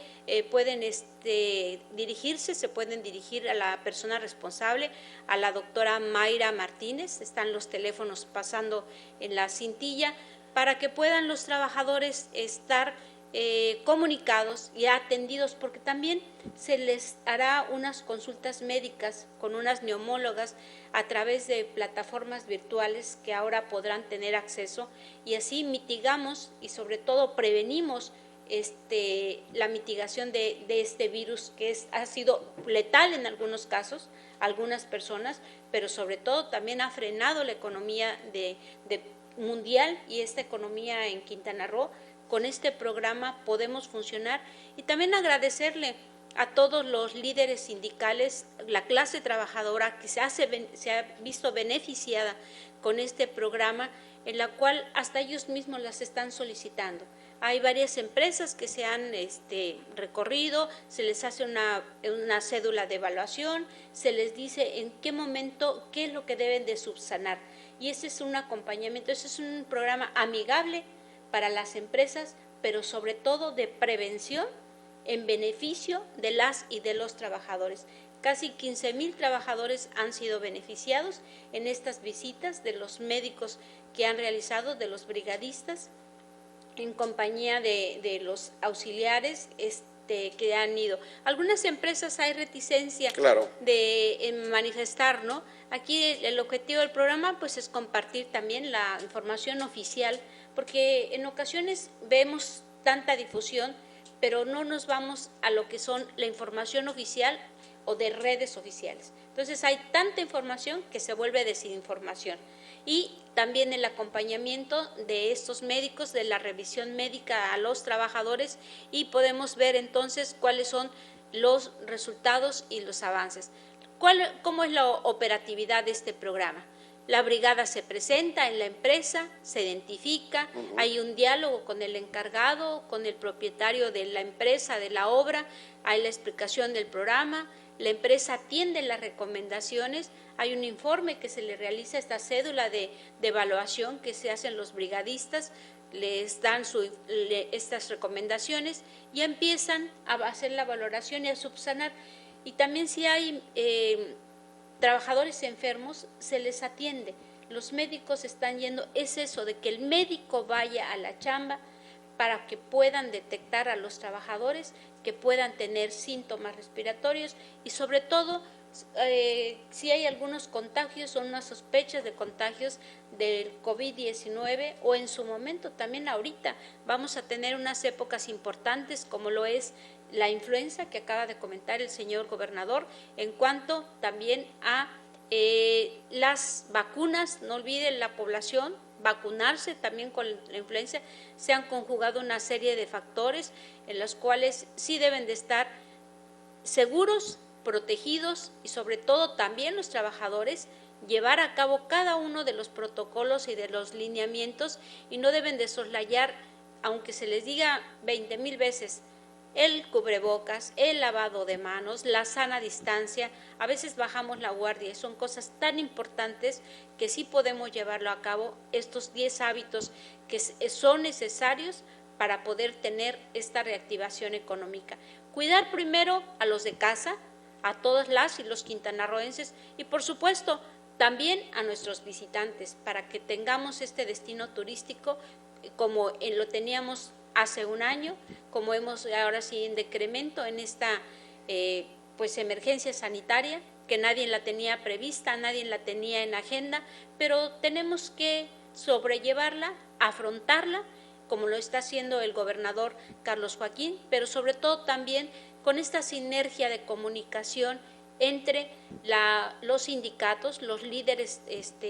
pueden dirigirse, se pueden dirigir a la persona responsable, a la doctora Mayra Martínez, están los teléfonos pasando en la cintilla, para que puedan los trabajadores estar comunicados y atendidos, porque también se les hará unas consultas médicas con unas neumólogas a través de plataformas virtuales que ahora podrán tener acceso y así mitigamos y sobre todo prevenimos la mitigación de este virus que ha sido letal en algunos casos, algunas personas, pero sobre todo también ha frenado la economía de mundial y esta economía en Quintana Roo. Con este programa podemos funcionar y también agradecerle a todos los líderes sindicales, la clase trabajadora que se ha visto beneficiada con este programa, en la cual hasta ellos mismos las están solicitando. Hay varias empresas que se han recorrido, se les hace una cédula de evaluación, se les dice en qué momento, qué es lo que deben de subsanar. Y ese es un acompañamiento, ese es un programa amigable para las empresas, pero sobre todo de prevención en beneficio de las y de los trabajadores. Casi 15,000 trabajadores han sido beneficiados en estas visitas de los médicos que han realizado, de los brigadistas, en compañía de los auxiliares que han ido. Algunas empresas hay reticencia de manifestar, ¿no? Aquí el objetivo del programa pues es compartir también la información oficial, porque en ocasiones vemos tanta difusión, pero no nos vamos a lo que son la información oficial o de redes oficiales. Entonces hay tanta información que se vuelve desinformación. Y también el acompañamiento de estos médicos, de la revisión médica a los trabajadores, y podemos ver entonces cuáles son los resultados y los avances. ¿Cómo es la operatividad de este programa? La brigada se presenta en la empresa, se identifica, hay un diálogo con el encargado, con el propietario de la empresa, de la obra, hay la explicación del programa, la empresa atiende las recomendaciones, hay un informe que se le realiza, esta cédula de evaluación que se hacen los brigadistas, les dan estas recomendaciones y empiezan a hacer la valoración y a subsanar. Y también si hay trabajadores enfermos, se les atiende. Los médicos están yendo, es eso, de que el médico vaya a la chamba para que puedan detectar a los trabajadores que puedan tener síntomas respiratorios y sobre todo si hay algunos contagios o unas sospechas de contagios del COVID-19 o en su momento también ahorita vamos a tener unas épocas importantes como lo es la influenza que acaba de comentar el señor gobernador, en cuanto también a las vacunas. No olviden la población vacunarse también con la influenza. Se han conjugado una serie de factores en los cuales sí deben de estar seguros, protegidos y sobre todo también los trabajadores llevar a cabo cada uno de los protocolos y de los lineamientos y no deben de soslayar, aunque se les diga 20,000 veces, el cubrebocas, el lavado de manos, la sana distancia. A veces bajamos la guardia y son cosas tan importantes que sí podemos llevarlo a cabo, estos 10 hábitos que son necesarios para poder tener esta reactivación económica. Cuidar primero a los de casa, a todas las y los quintanarroenses y por supuesto también a nuestros visitantes para que tengamos este destino turístico como lo teníamos hace un año, como hemos ahora sí en decremento en esta pues emergencia sanitaria que nadie la tenía prevista, nadie la tenía en agenda, pero tenemos que sobrellevarla, afrontarla, como lo está haciendo el gobernador Carlos Joaquín, pero sobre todo también con esta sinergia de comunicación entre los sindicatos, los líderes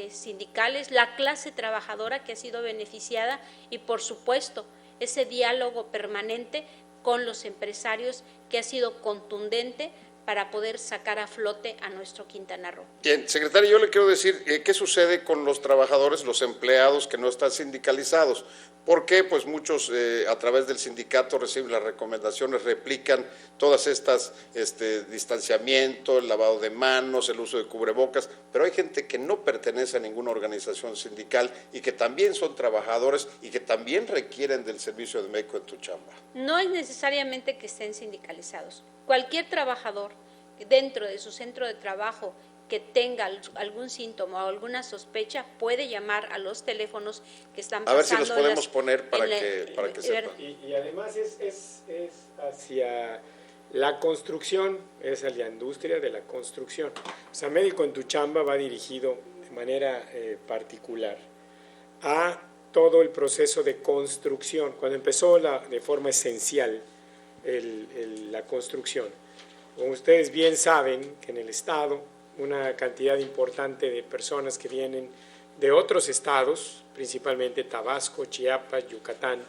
sindicales, la clase trabajadora que ha sido beneficiada y por supuesto ese diálogo permanente con los empresarios que ha sido contundente para poder sacar a flote a nuestro Quintana Roo. Bien, secretario, yo le quiero decir, ¿qué sucede con los trabajadores, los empleados que no están sindicalizados? Porque pues muchos a través del sindicato reciben las recomendaciones, replican todas estas distanciamiento, el lavado de manos, el uso de cubrebocas, pero hay gente que no pertenece a ninguna organización sindical y que también son trabajadores y que también requieren del servicio de médico en tu chamba. No es necesariamente que estén sindicalizados. Cualquier trabajador dentro de su centro de trabajo que tenga algún síntoma o alguna sospecha puede llamar a los teléfonos que están pasando. A ver si los podemos poner para que sepan. Y además es hacia la construcción, es a la industria de la construcción. O sea, Médico en tu Chamba va dirigido de manera particular a todo el proceso de construcción, cuando empezó de forma esencial la construcción. Como ustedes bien saben que en el Estado una cantidad importante de personas que vienen de otros estados, principalmente Tabasco, Chiapas, Yucatán,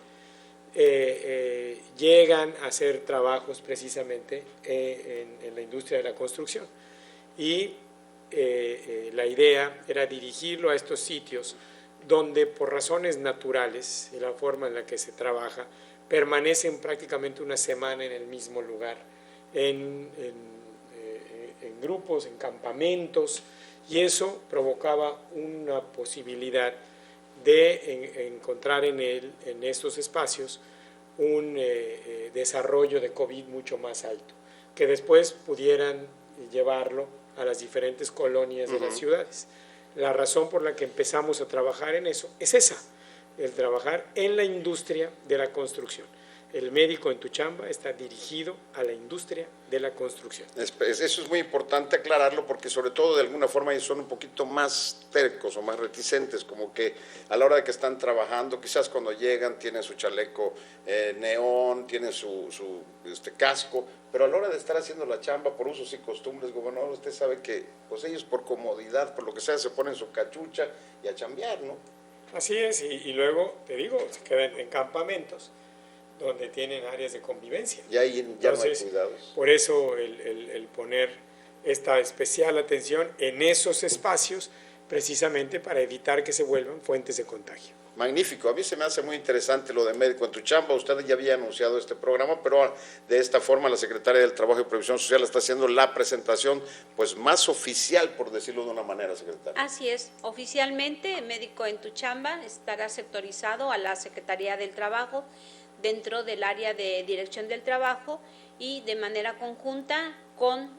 llegan a hacer trabajos precisamente en la industria de la construcción. Y la idea era dirigirlo a estos sitios donde por razones naturales y la forma en la que se trabaja, permanecen prácticamente una semana en el mismo lugar, en grupos, en campamentos, y eso provocaba una posibilidad de encontrar en estos espacios un desarrollo de COVID mucho más alto, que después pudieran llevarlo a las diferentes colonias de las ciudades. La razón por la que empezamos a trabajar en eso es esa, el trabajar en la industria de la construcción. El médico en tu chamba está dirigido a la industria de la construcción. Eso es muy importante aclararlo, porque sobre todo de alguna forma ellos son un poquito más tercos o más reticentes, como que a la hora de que están trabajando, quizás cuando llegan tienen su chaleco neón, tienen su casco, pero a la hora de estar haciendo la chamba por usos y costumbres, gobernador, usted sabe que pues ellos por comodidad, por lo que sea, se ponen su cachucha y a chambear, ¿no? Así es, y luego, te digo, se quedan en campamentos donde tienen áreas de convivencia. Y ahí ya Entonces, no hay cuidados. Por eso el poner esta especial atención en esos espacios, precisamente para evitar que se vuelvan fuentes de contagio. Magnífico, a mí se me hace muy interesante lo de Médico en tu Chamba. Usted ya había anunciado este programa, pero de esta forma la Secretaria del Trabajo y Previsión Social está haciendo la presentación pues más oficial, por decirlo de una manera, secretaria. Así es, oficialmente Médico en tu Chamba estará sectorizado a la Secretaría del Trabajo dentro del área de Dirección del Trabajo, y de manera conjunta con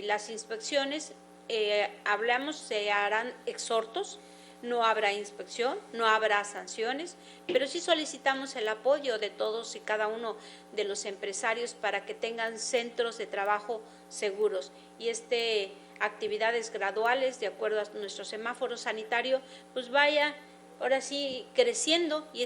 las inspecciones se harán exhortos. No habrá inspección, no habrá sanciones, pero sí solicitamos el apoyo de todos y cada uno de los empresarios para que tengan centros de trabajo seguros, y actividades graduales de acuerdo a nuestro semáforo sanitario pues vaya ahora sí creciendo, y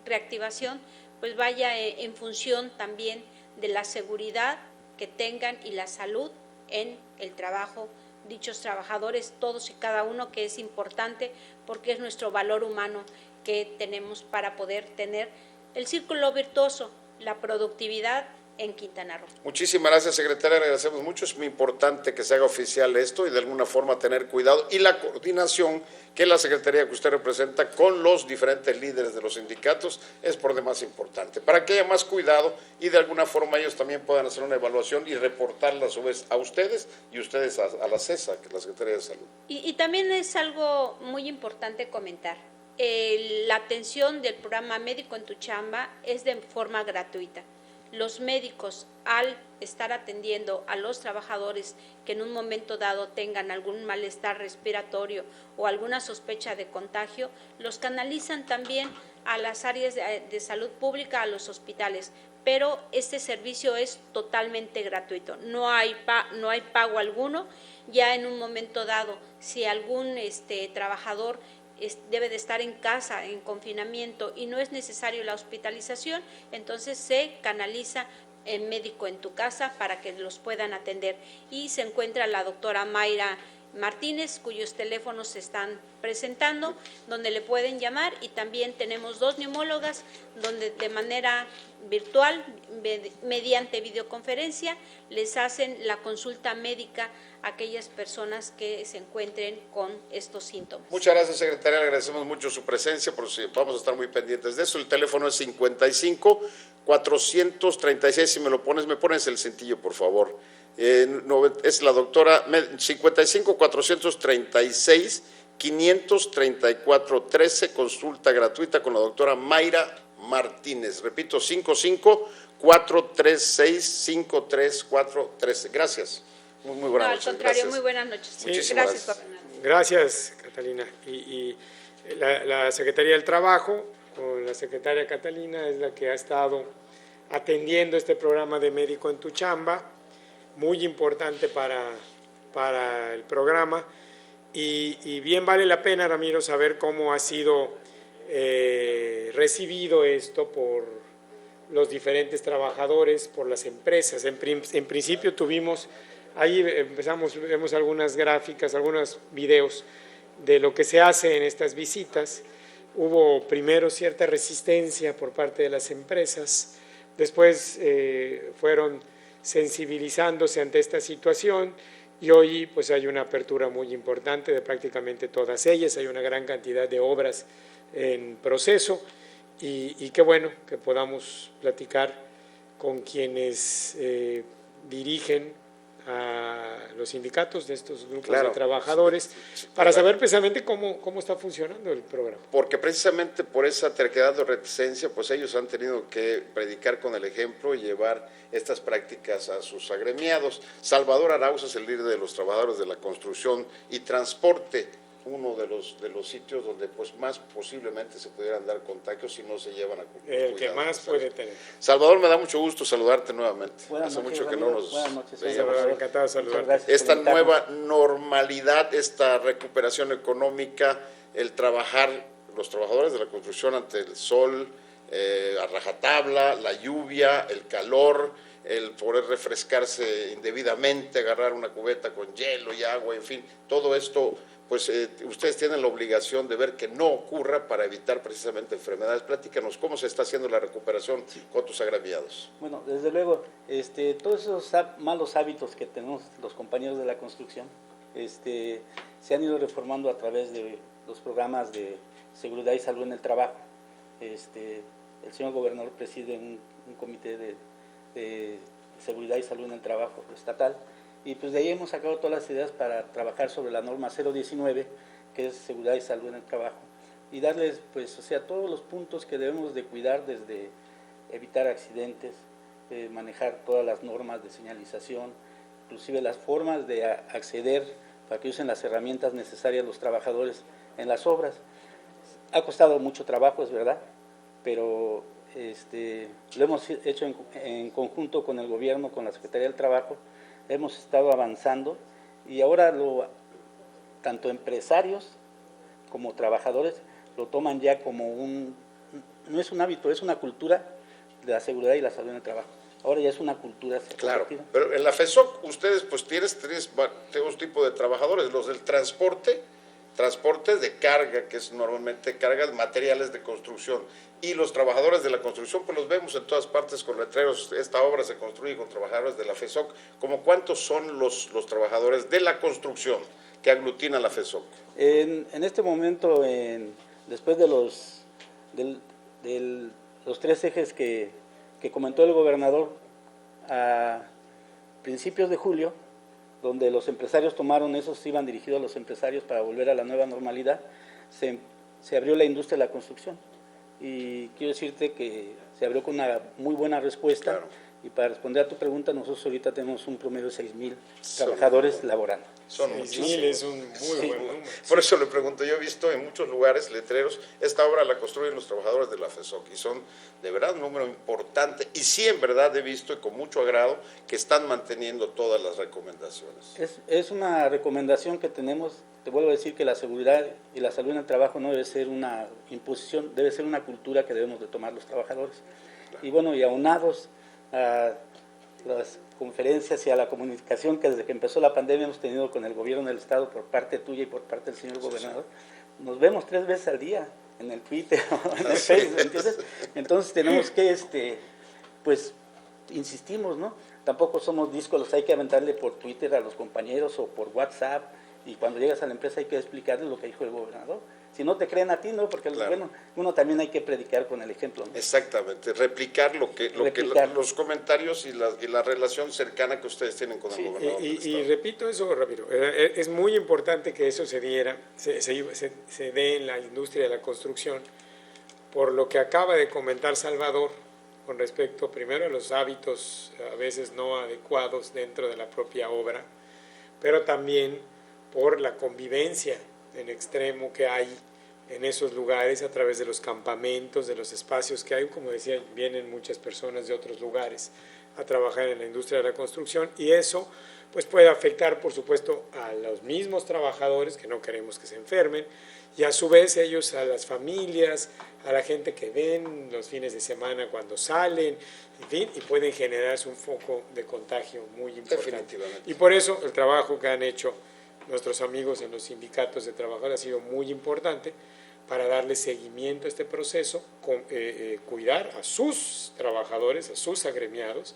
reactivación pues vaya en función también de la seguridad que tengan y la salud en el trabajo dichos trabajadores, todos y cada uno, que es importante porque es nuestro valor humano que tenemos para poder tener el círculo virtuoso, la productividad en Quintana Roo. Muchísimas gracias, secretaria, agradecemos mucho. Es muy importante que se haga oficial esto y de alguna forma tener cuidado, y la coordinación que la secretaría que usted representa con los diferentes líderes de los sindicatos es por demás importante, para que haya más cuidado y de alguna forma ellos también puedan hacer una evaluación y reportarla a su vez a ustedes y ustedes a la CESA, que es la Secretaría de Salud. Y también es algo muy importante comentar, la atención del programa Médico en tu Chamba es de forma gratuita. Los médicos, al estar atendiendo a los trabajadores que en un momento dado tengan algún malestar respiratorio o alguna sospecha de contagio, los canalizan también a las áreas de salud pública, a los hospitales, pero este servicio es totalmente gratuito, no hay pago alguno. Ya en un momento dado, si algún trabajador debe de estar en casa, en confinamiento, y no es necesario la hospitalización, entonces se canaliza el médico en tu casa para que los puedan atender. Y se encuentra la doctora Mayra Martínez, cuyos teléfonos se están presentando, donde le pueden llamar, y también tenemos 2 neumólogas donde de manera virtual, mediante videoconferencia, les hacen la consulta médica a aquellas personas que se encuentren con estos síntomas. Muchas gracias, secretaria, le agradecemos mucho su presencia, vamos a estar muy pendientes de eso. El teléfono es 55-436, si me pones el cintillo, por favor. Es la doctora 55-436-534-13, consulta gratuita con la doctora Mayra Martínez. Repito, 55-436-534-13. Gracias. Muy buenas noches. Al contrario, gracias. muy buenas noches. Sí, gracias, gobernador. Gracias, Catalina. Y la Secretaría del Trabajo, con la secretaria Catalina, es la que ha estado atendiendo este programa de Médico en tu Chamba, muy importante para el programa, y bien vale la pena, Ramiro, saber cómo ha sido recibido esto por los diferentes trabajadores, por las empresas. En principio tuvimos, ahí vemos algunas gráficas, algunos videos de lo que se hace en estas visitas. Hubo primero cierta resistencia por parte de las empresas, después fueron sensibilizándose ante esta situación y hoy pues hay una apertura muy importante de prácticamente todas ellas, hay una gran cantidad de obras en proceso y qué bueno que podamos platicar con quienes dirigen a los sindicatos de estos grupos de trabajadores para saber precisamente cómo está funcionando el programa. Porque precisamente por esa terquedad o reticencia, pues ellos han tenido que predicar con el ejemplo y llevar estas prácticas a sus agremiados. Salvador Arauz es el líder de los trabajadores de la construcción y transporte, uno de los sitios donde pues más posiblemente se pudieran dar contagios si no se llevan a cumplir. El que más puede tener. Salvador, me da mucho gusto saludarte nuevamente. Buenas Hace noches, mucho que Ramiro. no nos Buenas noches, veíamos. Encantado de saludarte. Esta nueva normalidad, esta recuperación económica, el trabajar, los trabajadores de la construcción ante el sol, a rajatabla, la lluvia, el calor, el poder refrescarse indebidamente, agarrar una cubeta con hielo y agua, en fin, todo esto, pues ustedes tienen la obligación de ver que no ocurra para evitar precisamente enfermedades. Platícanos, ¿cómo se está haciendo la recuperación con tus agraviados? Bueno, desde luego, todos esos malos hábitos que tenemos los compañeros de la construcción, se han ido reformando a través de los programas de seguridad y salud en el trabajo. El señor gobernador preside un comité de seguridad y salud en el trabajo estatal, y pues de ahí hemos sacado todas las ideas para trabajar sobre la norma 019, que es seguridad y salud en el trabajo, y darles, pues, o sea, todos los puntos que debemos de cuidar, desde evitar accidentes, manejar todas las normas de señalización, inclusive las formas de acceder para que usen las herramientas necesarias los trabajadores en las obras. Ha costado mucho trabajo, es verdad, pero lo hemos hecho en conjunto con el gobierno, con la Secretaría del Trabajo. Hemos estado avanzando y ahora tanto empresarios como trabajadores lo toman ya como no es un hábito, es una cultura de la seguridad y la salud en el trabajo. Ahora ya es una cultura. Claro, pero en la FESOC ustedes pues tienes dos tipos de trabajadores, los del transporte de carga, que es normalmente cargas materiales de construcción, y los trabajadores de la construcción, pues los vemos en todas partes con letreros. Esta obra se construye con trabajadores de la FESOC. ¿Cómo cuántos son los trabajadores de la construcción que aglutina la FESOC? En este momento, después de los 3 ejes que comentó el gobernador a principios de julio, donde los empresarios tomaron, esos iban dirigidos a los empresarios para volver a la nueva normalidad, se abrió la industria de la construcción. Y quiero decirte que se abrió con una muy buena respuesta. Claro. Y para responder a tu pregunta, nosotros ahorita tenemos un promedio de 6,000 trabajadores laborando. Son 6,000 es un muy buen número. Por eso le pregunto, yo he visto en muchos lugares letreros, esta obra la construyen los trabajadores de la FESOC y son de verdad un número importante, y sí en verdad he visto y con mucho agrado que están manteniendo todas las recomendaciones. Es una recomendación que tenemos. Te vuelvo a decir que la seguridad y la salud en el trabajo no debe ser una imposición, debe ser una cultura que debemos de tomar los trabajadores. Claro. Y bueno, y aunados a las conferencias y a la comunicación que desde que empezó la pandemia hemos tenido con el gobierno del Estado por parte tuya y por parte del señor gobernador, nos vemos 3 veces al día en el Twitter o en el Facebook, entonces tenemos que, pues, insistimos, ¿no? Tampoco somos díscolos, hay que aventarle por Twitter a los compañeros o por WhatsApp, y cuando llegas a la empresa hay que explicarles lo que dijo el gobernador. Si no te creen a ti, ¿no? Porque claro, bueno, uno también hay que predicar con el ejemplo, ¿no? Exactamente, replicar los comentarios y la relación cercana que ustedes tienen con el gobernador. Y repito eso, Ramiro, es muy importante que eso se dé en la industria de la construcción, por lo que acaba de comentar Salvador, con respecto primero a los hábitos a veces no adecuados dentro de la propia obra, pero también por la convivencia en extremo que hay en esos lugares a través de los campamentos, de los espacios que hay. Como decía, vienen muchas personas de otros lugares a trabajar en la industria de la construcción, y eso pues puede afectar, por supuesto, a los mismos trabajadores, que no queremos que se enfermen, y a su vez ellos, a las familias, a la gente que ven los fines de semana cuando salen, en fin, y pueden generarse un foco de contagio muy importante. Definitivamente. Y por eso el trabajo que han hecho nuestros amigos en los sindicatos de trabajadores ha sido muy importante para darle seguimiento a este proceso, cuidar a sus trabajadores, a sus agremiados,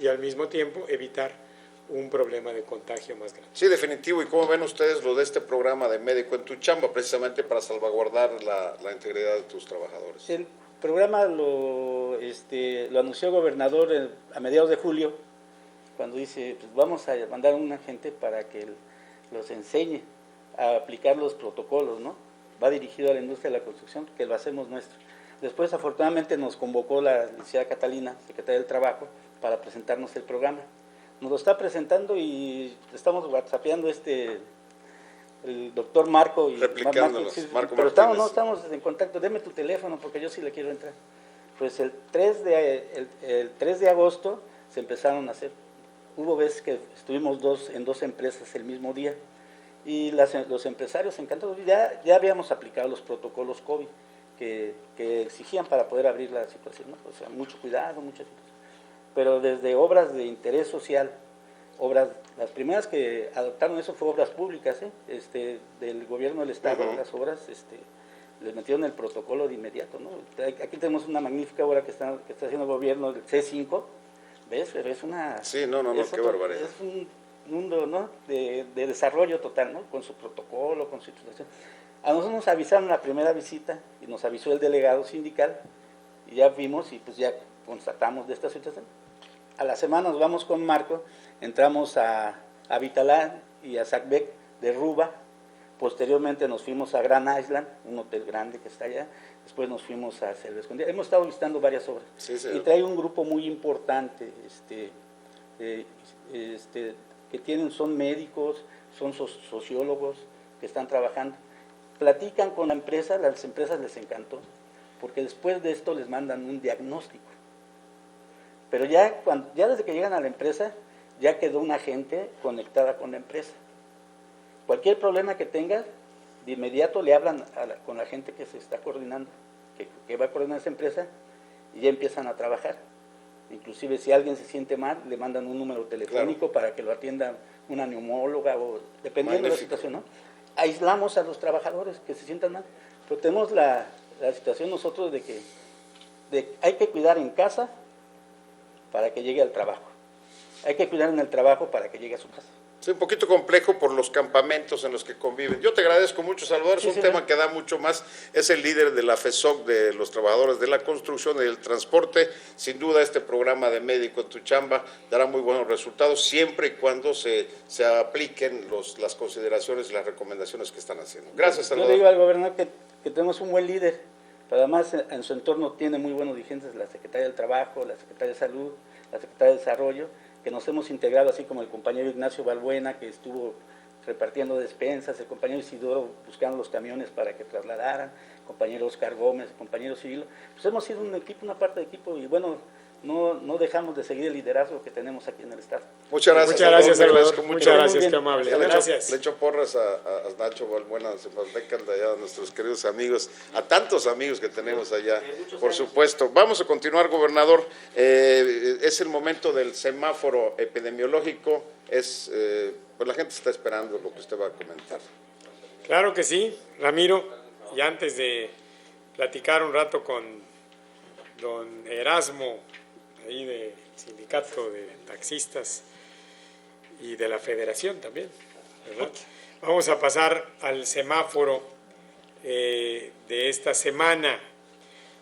y al mismo tiempo evitar un problema de contagio más grande. Sí, definitivo. ¿Y cómo ven ustedes lo de este programa de Médico en tu Chamba, precisamente para salvaguardar la integridad de tus trabajadores? El programa lo anunció el gobernador a mediados de julio, cuando dice, pues vamos a mandar a una gente para que los enseñe a aplicar los protocolos, ¿no? Va dirigido a la industria de la construcción, que lo hacemos nuestro. Después, afortunadamente, nos convocó la licenciada Catalina, secretaria del Trabajo, para presentarnos el programa. Nos lo está presentando y estamos whatsappeando el doctor Marco. Replicándolos, Marco pero Martínez. estamos en contacto. Deme tu teléfono porque yo sí le quiero entrar. Pues el 3 de agosto se empezaron a hacer. Hubo veces que estuvimos en dos empresas el mismo día y los empresarios encantados. Ya habíamos aplicado los protocolos COVID que exigían para poder abrir la situación, ¿no? O sea, mucho cuidado, mucha situación. Pero desde obras de interés social, las primeras que adoptaron eso fue obras públicas, del gobierno del Estado, las obras, les metieron el protocolo de inmediato, ¿no? Aquí tenemos una magnífica obra que está haciendo el gobierno del C5, ¿ves? Pero es una... Sí, no, qué barbaridad. Es un mundo, ¿no? de desarrollo total, ¿no? Con su protocolo, con su situación. A nosotros nos avisaron la primera visita y nos avisó el delegado sindical y ya vimos y pues ya constatamos de esta situación. A la semana nos vamos con Marco, entramos a Vitalán y a Sacbec de Ruba, posteriormente nos fuimos a Grand Island, un hotel grande que está allá, después nos fuimos a Selva Escondida. Hemos estado visitando varias obras, sí, y trae un grupo muy importante, que son médicos, son sociólogos que están trabajando, platican con la empresa, las empresas les encantó, porque después de esto les mandan un diagnóstico. Pero ya desde que llegan a la empresa, ya quedó una gente conectada con la empresa. Cualquier problema que tengas, de inmediato le hablan con la gente que se está coordinando, que va a coordinar esa empresa, y ya empiezan a trabajar. Inclusive si alguien se siente mal, le mandan un número telefónico para que lo atienda una neumóloga, o dependiendo de la situación, ¿no? Aislamos a los trabajadores que se sientan mal, pero tenemos la situación nosotros de que hay que cuidar en casa para que llegue al trabajo. Hay que cuidar en el trabajo para que llegue a su casa. Sí, un poquito complejo por los campamentos en los que conviven. Yo te agradezco mucho, Salvador, es un tema que da mucho más. Es el líder de la FESOC, de los trabajadores de la construcción y del transporte. Sin duda este programa de Médico en tu Chamba dará muy buenos resultados, siempre y cuando se apliquen las consideraciones y las recomendaciones que están haciendo. Gracias, Salvador. Yo le digo al gobernador que tenemos un buen líder, pero además en su entorno tiene muy buenos dirigentes, la Secretaría del Trabajo, la Secretaría de Salud, la Secretaría de Desarrollo, que nos hemos integrado, así como el compañero Ignacio Balbuena, que estuvo repartiendo despensas, el compañero Isidoro buscando los camiones para que trasladaran, el compañero Oscar Gómez, el compañero Cirilo. Pues hemos sido un equipo, una parte de equipo, y bueno, no dejamos de seguir el liderazgo que tenemos aquí en el Estado. Muchas gracias, Salvador. Muchas gracias, qué amable. Le echo porras a Nacho Balbuena de Cepaltecan, de allá, a nuestros queridos amigos, a tantos amigos que tenemos allá, por supuesto. Vamos a continuar, gobernador. Es el momento del semáforo epidemiológico. Pues la gente está esperando lo que usted va a comentar. Claro que sí, Ramiro. Y antes de platicar un rato con don Erasmo, ahí del sindicato de taxistas y de la federación también, ¿verdad? Vamos a pasar al semáforo de esta semana.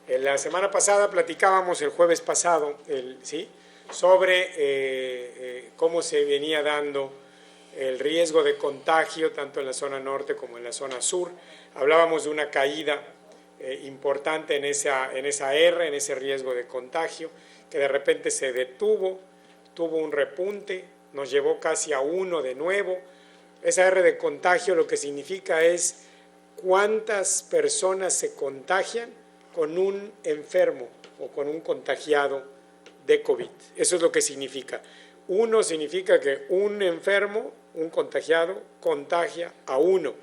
En la semana pasada platicábamos, el jueves pasado, sobre cómo se venía dando el riesgo de contagio tanto en la zona norte como en la zona sur. Hablábamos de una caída importante en esa R, en ese riesgo de contagio, que de repente se detuvo, tuvo un repunte, nos llevó casi a 1 de nuevo. Esa R de contagio lo que significa es cuántas personas se contagian con un enfermo o con un contagiado de COVID. Eso es lo que significa. 1 significa que un enfermo, un contagiado, contagia a 1.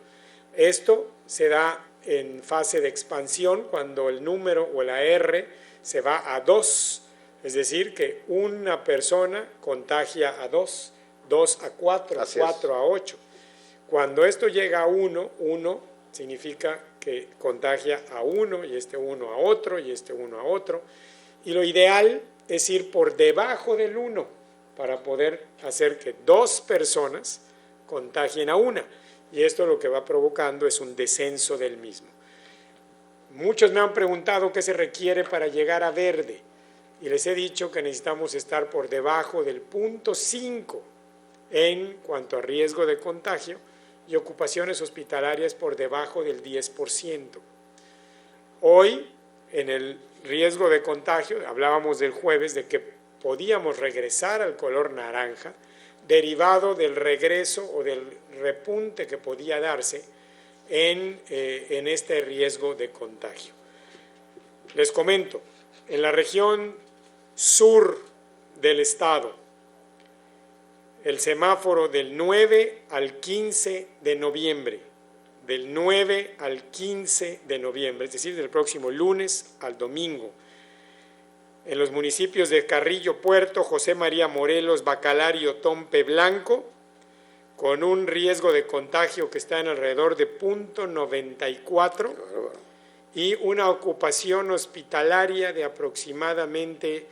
Esto se da en fase de expansión cuando el número o la R se va a 2, es decir, que una persona contagia a 2, 2 a 4, Así 4 a 8. Cuando esto llega a 1, 1 significa que contagia a 1 y este 1 a otro y este 1 a otro. Y lo ideal es ir por debajo del 1 para poder hacer que 2 personas contagien a 1. Y esto lo que va provocando es un descenso del mismo. Muchos me han preguntado qué se requiere para llegar a verde. Y les he dicho que necesitamos estar por debajo del punto 5 en cuanto a riesgo de contagio y ocupaciones hospitalarias por debajo del 10%. Hoy, en el riesgo de contagio, hablábamos del jueves de que podíamos regresar al color naranja, derivado del regreso o del repunte que podía darse en este riesgo de contagio. Les comento, en la región sur del estado, el semáforo del 9 al 15 de noviembre, del 9 al 15 de noviembre, es decir, del próximo lunes al domingo, en los municipios de Carrillo Puerto, José María Morelos, Bacalar y Otompe Blanco, con un riesgo de contagio que está en alrededor de 0.94 y una ocupación hospitalaria de aproximadamente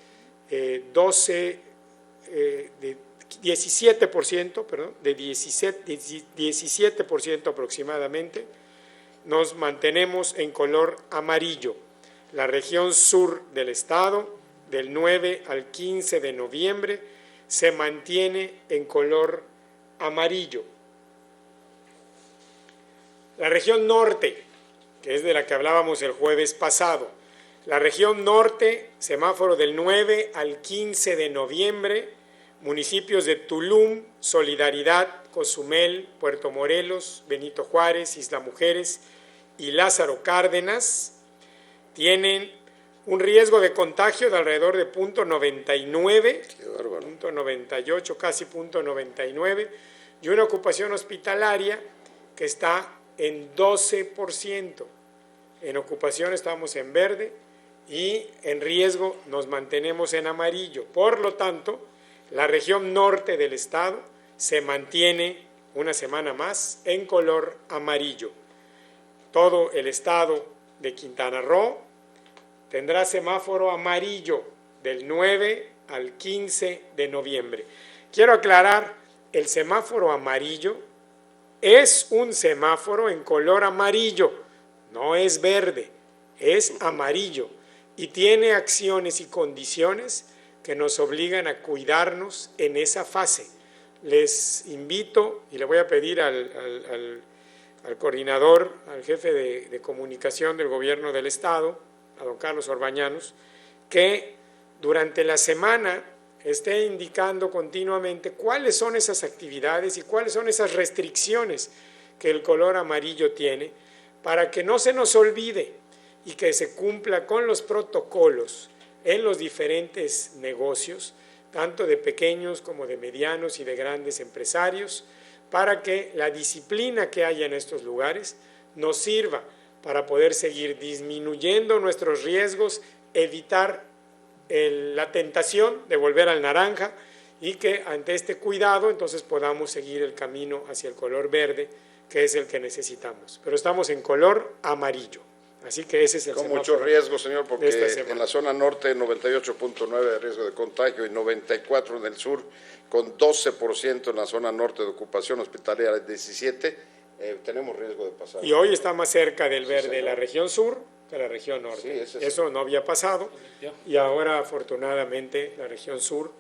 17% aproximadamente. Nos mantenemos en color amarillo. La región sur del estado, del 9 al 15 de noviembre, se mantiene en color amarillo. La región norte, que es de la que hablábamos el jueves pasado, la región norte, semáforo del 9 al 15 de noviembre, municipios de Tulum, Solidaridad, Cozumel, Puerto Morelos, Benito Juárez, Isla Mujeres y Lázaro Cárdenas, tienen un riesgo de contagio de alrededor de 0.99, 0.98, casi 0.99, y una ocupación hospitalaria que está en 12%. En ocupación estamos en verde y en riesgo nos mantenemos en amarillo. Por lo tanto, la región norte del estado se mantiene una semana más en color amarillo. Todo el estado de Quintana Roo tendrá semáforo amarillo del 9 al 15 de noviembre. Quiero aclarar, el semáforo amarillo es un semáforo en color amarillo, no es verde, es amarillo y tiene acciones y condiciones que nos obligan a cuidarnos en esa fase. Les invito y le voy a pedir al coordinador, al jefe de comunicación del gobierno del estado, a don Carlos Orbañanos, que durante la semana esté indicando continuamente cuáles son esas actividades y cuáles son esas restricciones que el color amarillo tiene, para que no se nos olvide y que se cumpla con los protocolos en los diferentes negocios, tanto de pequeños como de medianos y de grandes empresarios, para que la disciplina que haya en estos lugares nos sirva para poder seguir disminuyendo nuestros riesgos, evitar la tentación de volver al naranja y que ante este cuidado entonces podamos seguir el camino hacia el color verde, que es el que necesitamos. Pero estamos en color amarillo, así que ese es el con semáforo mucho riesgo, señor, porque de esta semana. en la zona norte 98.9 de riesgo de contagio y 94 en el sur, con 12% en la zona norte de ocupación hospitalaria, 17%. Tenemos riesgo de pasar. Y hoy está más cerca del verde señor. la región sur que la región norte. Sí, eso no había pasado y ahora afortunadamente la región sur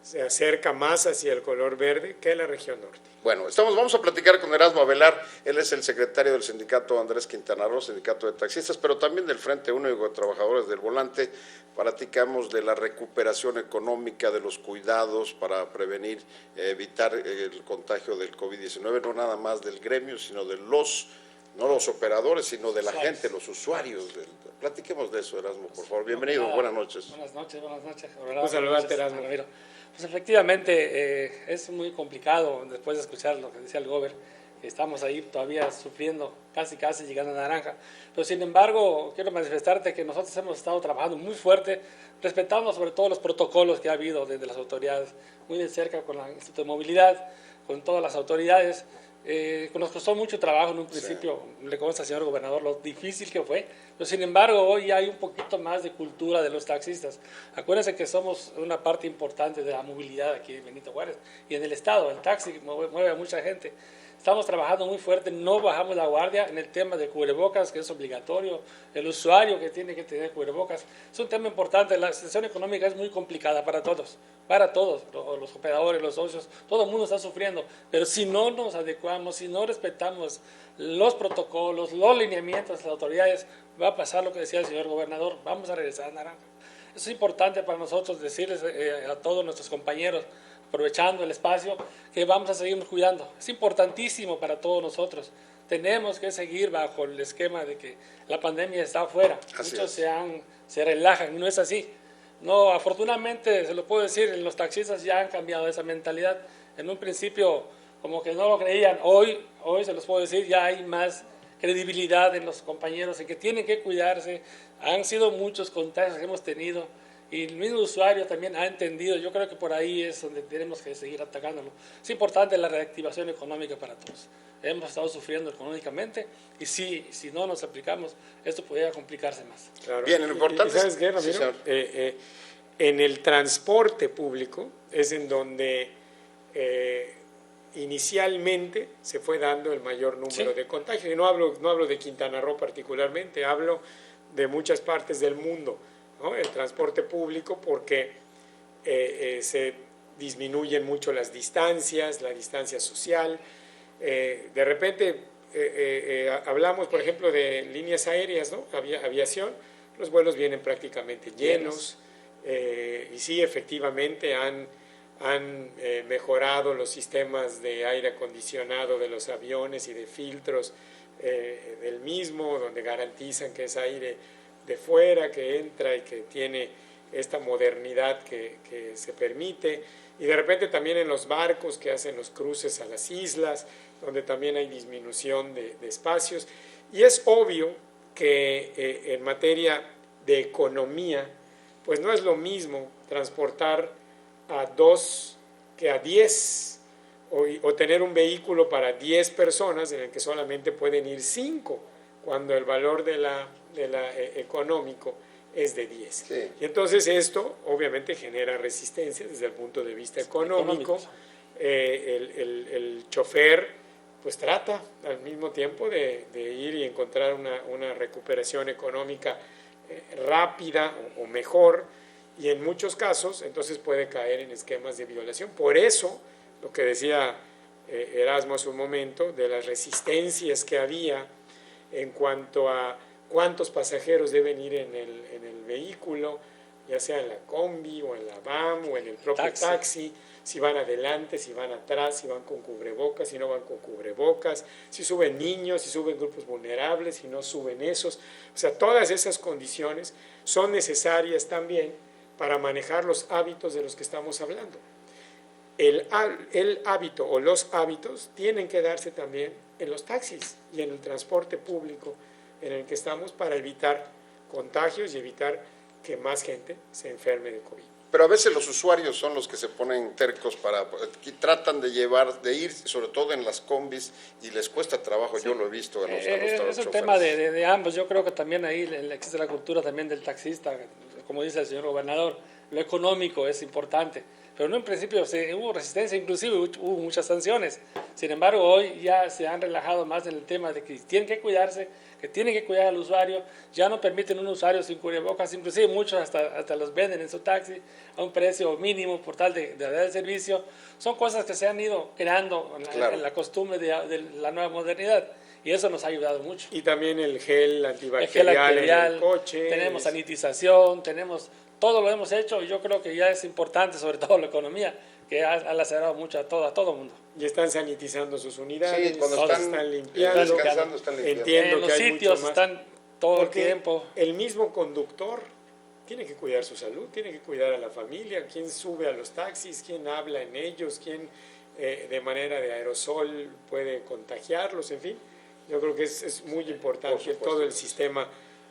se acerca más hacia el color verde que la región norte. Bueno, vamos a platicar con Erasmo Avelar, él es el secretario del sindicato Andrés Quintana Roo, sindicato de taxistas, pero también del Frente Único de Trabajadores del Volante. Platicamos de la recuperación económica, de los cuidados para prevenir, evitar el contagio del COVID-19, no nada más del gremio, sino de los No los operadores, sino de la Usuarios. gente, los usuarios. Platiquemos de eso, Erasmo, por favor. Bienvenido, buenas noches. Buenas noches. Un saludarte, Erasmo. Ramiro. Pues efectivamente es muy complicado después de escuchar lo que decía el Gober, que estamos ahí todavía sufriendo, casi llegando a naranja. Pero sin embargo, quiero manifestarte que nosotros hemos estado trabajando muy fuerte, respetando sobre todo los protocolos que ha habido desde las autoridades, muy de cerca con el Instituto de Movilidad, con todas las autoridades. Nos costó mucho trabajo en un principio, le consta al señor gobernador lo difícil que fue, pero sin embargo hoy hay un poquito más de cultura de los taxistas. Acuérdense que somos una parte importante de la movilidad aquí en Benito Juárez y en el estado. El taxi mueve a mucha gente. Estamos trabajando muy fuerte, no bajamos la guardia en el tema de cubrebocas, que es obligatorio, el usuario que tiene que tener cubrebocas. Es un tema importante, la situación económica es muy complicada para todos, los operadores, los socios, todo el mundo está sufriendo, pero si no nos adecuamos, si no respetamos los protocolos, los lineamientos de las autoridades, va a pasar lo que decía el señor gobernador, vamos a regresar a naranja. Eso es importante para nosotros decirles a todos nuestros compañeros, aprovechando el espacio, que vamos a seguirnos cuidando. Es importantísimo para todos nosotros. Tenemos que seguir bajo el esquema de que la pandemia está afuera. Muchos se relajan, no es así. No, afortunadamente, se lo puedo decir, los taxistas ya han cambiado esa mentalidad. En un principio, como que no lo creían. Hoy se los puedo decir, ya hay más credibilidad en los compañeros, en que tienen que cuidarse. Han sido muchos contagios que hemos tenido. Y el mismo usuario también ha entendido. Yo creo que por ahí es donde tenemos que seguir atacándolo. Es importante la reactivación económica para todos. Hemos estado sufriendo económicamente y si no nos aplicamos, esto podría complicarse más. Claro. Bien, lo importante ¿Sabes qué, Ramiro? Sí, señor. En el transporte público es en donde inicialmente se fue dando el mayor número de contagios. Y no hablo de Quintana Roo particularmente, hablo de muchas partes del mundo, ¿no? El transporte público, porque se disminuyen mucho las distancias, la distancia social. De repente hablamos, por ejemplo, de líneas aéreas, ¿no? Aviación, los vuelos vienen prácticamente llenos. Y sí, efectivamente han mejorado los sistemas de aire acondicionado de los aviones y de filtros del mismo, donde garantizan que es aire de fuera, que entra y que tiene esta modernidad que se permite. Y de repente también en los barcos que hacen los cruces a las islas, donde también hay disminución de espacios. Y es obvio que en materia de economía, pues no es lo mismo transportar a 2 que a 10, o tener un vehículo para 10 personas en el que solamente pueden ir 5, cuando el valor de la económico es de 10. Sí. Y entonces esto obviamente genera resistencia desde el punto de vista económico. El chofer pues trata al mismo tiempo de ir y encontrar una recuperación económica rápida o mejor, y en muchos casos entonces puede caer en esquemas de violación. Por eso, lo que decía Erasmo hace un momento, de las resistencias que había en cuanto a cuántos pasajeros deben ir en el vehículo, ya sea en la combi o en la van o en el propio taxi, si van adelante, si van atrás, si van con cubrebocas, si no van con cubrebocas, si suben niños, si suben grupos vulnerables, si no suben esos. O sea, todas esas condiciones son necesarias también para manejar los hábitos de los que estamos hablando. El hábito o los hábitos tienen que darse también en los taxis y en el transporte público en el que estamos, para evitar contagios y evitar que más gente se enferme de COVID. Pero a veces los usuarios son los que se ponen tercos que tratan de ir, sobre todo en las combis, y les cuesta trabajo. Sí. Yo lo he visto en los es un tema de ambos. Yo creo que también ahí existe la cultura también del taxista, como dice el señor gobernador. Lo económico es importante, pero no, en principio hubo resistencia, inclusive hubo muchas sanciones. Sin embargo, hoy ya se han relajado más en el tema de que tienen que cuidarse, que tienen que cuidar al usuario. Ya no permiten un usuario sin cubrebocas, inclusive muchos hasta los venden en su taxi a un precio mínimo por tal de dar el servicio. Son cosas que se han ido creando en la costumbre de la nueva modernidad. y eso nos ha ayudado mucho. Y también el gel El antibacterial, gel antibacterial, en el coche. tenemos sanitización, todo lo hemos hecho, y yo creo que ya es importante, sobre todo la economía, que ha acelerado mucho a todo el mundo. Y están sanitizando sus unidades, Sí, cuando todos están limpiando. descansando, están limpiando. Entiendo En los que hay sitios mucho más. están todo Porque el tiempo. el mismo conductor tiene que cuidar su salud, tiene que cuidar a la familia, quién sube a los taxis, quién habla en ellos, quién de manera de aerosol puede contagiarlos, en fin. Yo creo que es muy importante todo el sistema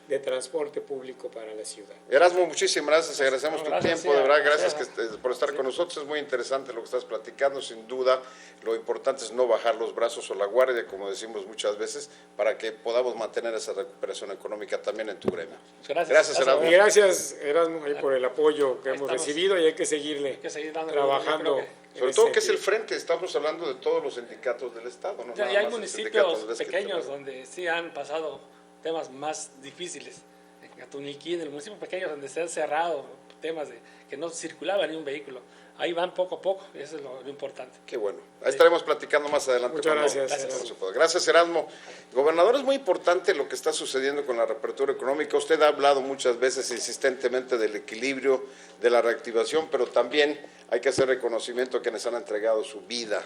de transporte público para la ciudad. Erasmo, muchísimas gracias, agradecemos tu Gracias, tiempo, de sí, verdad, gracias gracias. por estar con nosotros, es muy interesante lo que estás platicando, sin duda, lo importante es no bajar los brazos o la guardia, como decimos muchas veces, para que podamos mantener esa recuperación económica también en tu gremio. Gracias, Erasmo. Y gracias, Erasmo, ahí por el apoyo que Ahí hemos estamos. recibido, y hay que seguirle Hay que seguir dándole, trabajando. yo creo Sobre en todo ese que es el sentido. frente, estamos hablando de todos los sindicatos del Estado, ¿no? Ya, Nada y hay más el municipios sindicato Andrés pequeños Quintana. donde sí han pasado temas más difíciles. En Atuniquí, en el municipio pequeño donde se han cerrado temas de que no circulaba ni un vehículo. Ahí van poco a poco, eso es lo importante. Qué bueno. Ahí estaremos platicando más adelante. Muchas cuando- gracias. cuando se pueda. Gracias, Erasmo. Gobernador, es muy importante lo que está sucediendo con la reapertura económica. Usted ha hablado muchas veces insistentemente del equilibrio, de la reactivación, pero también hay que hacer reconocimiento a quienes han entregado su vida,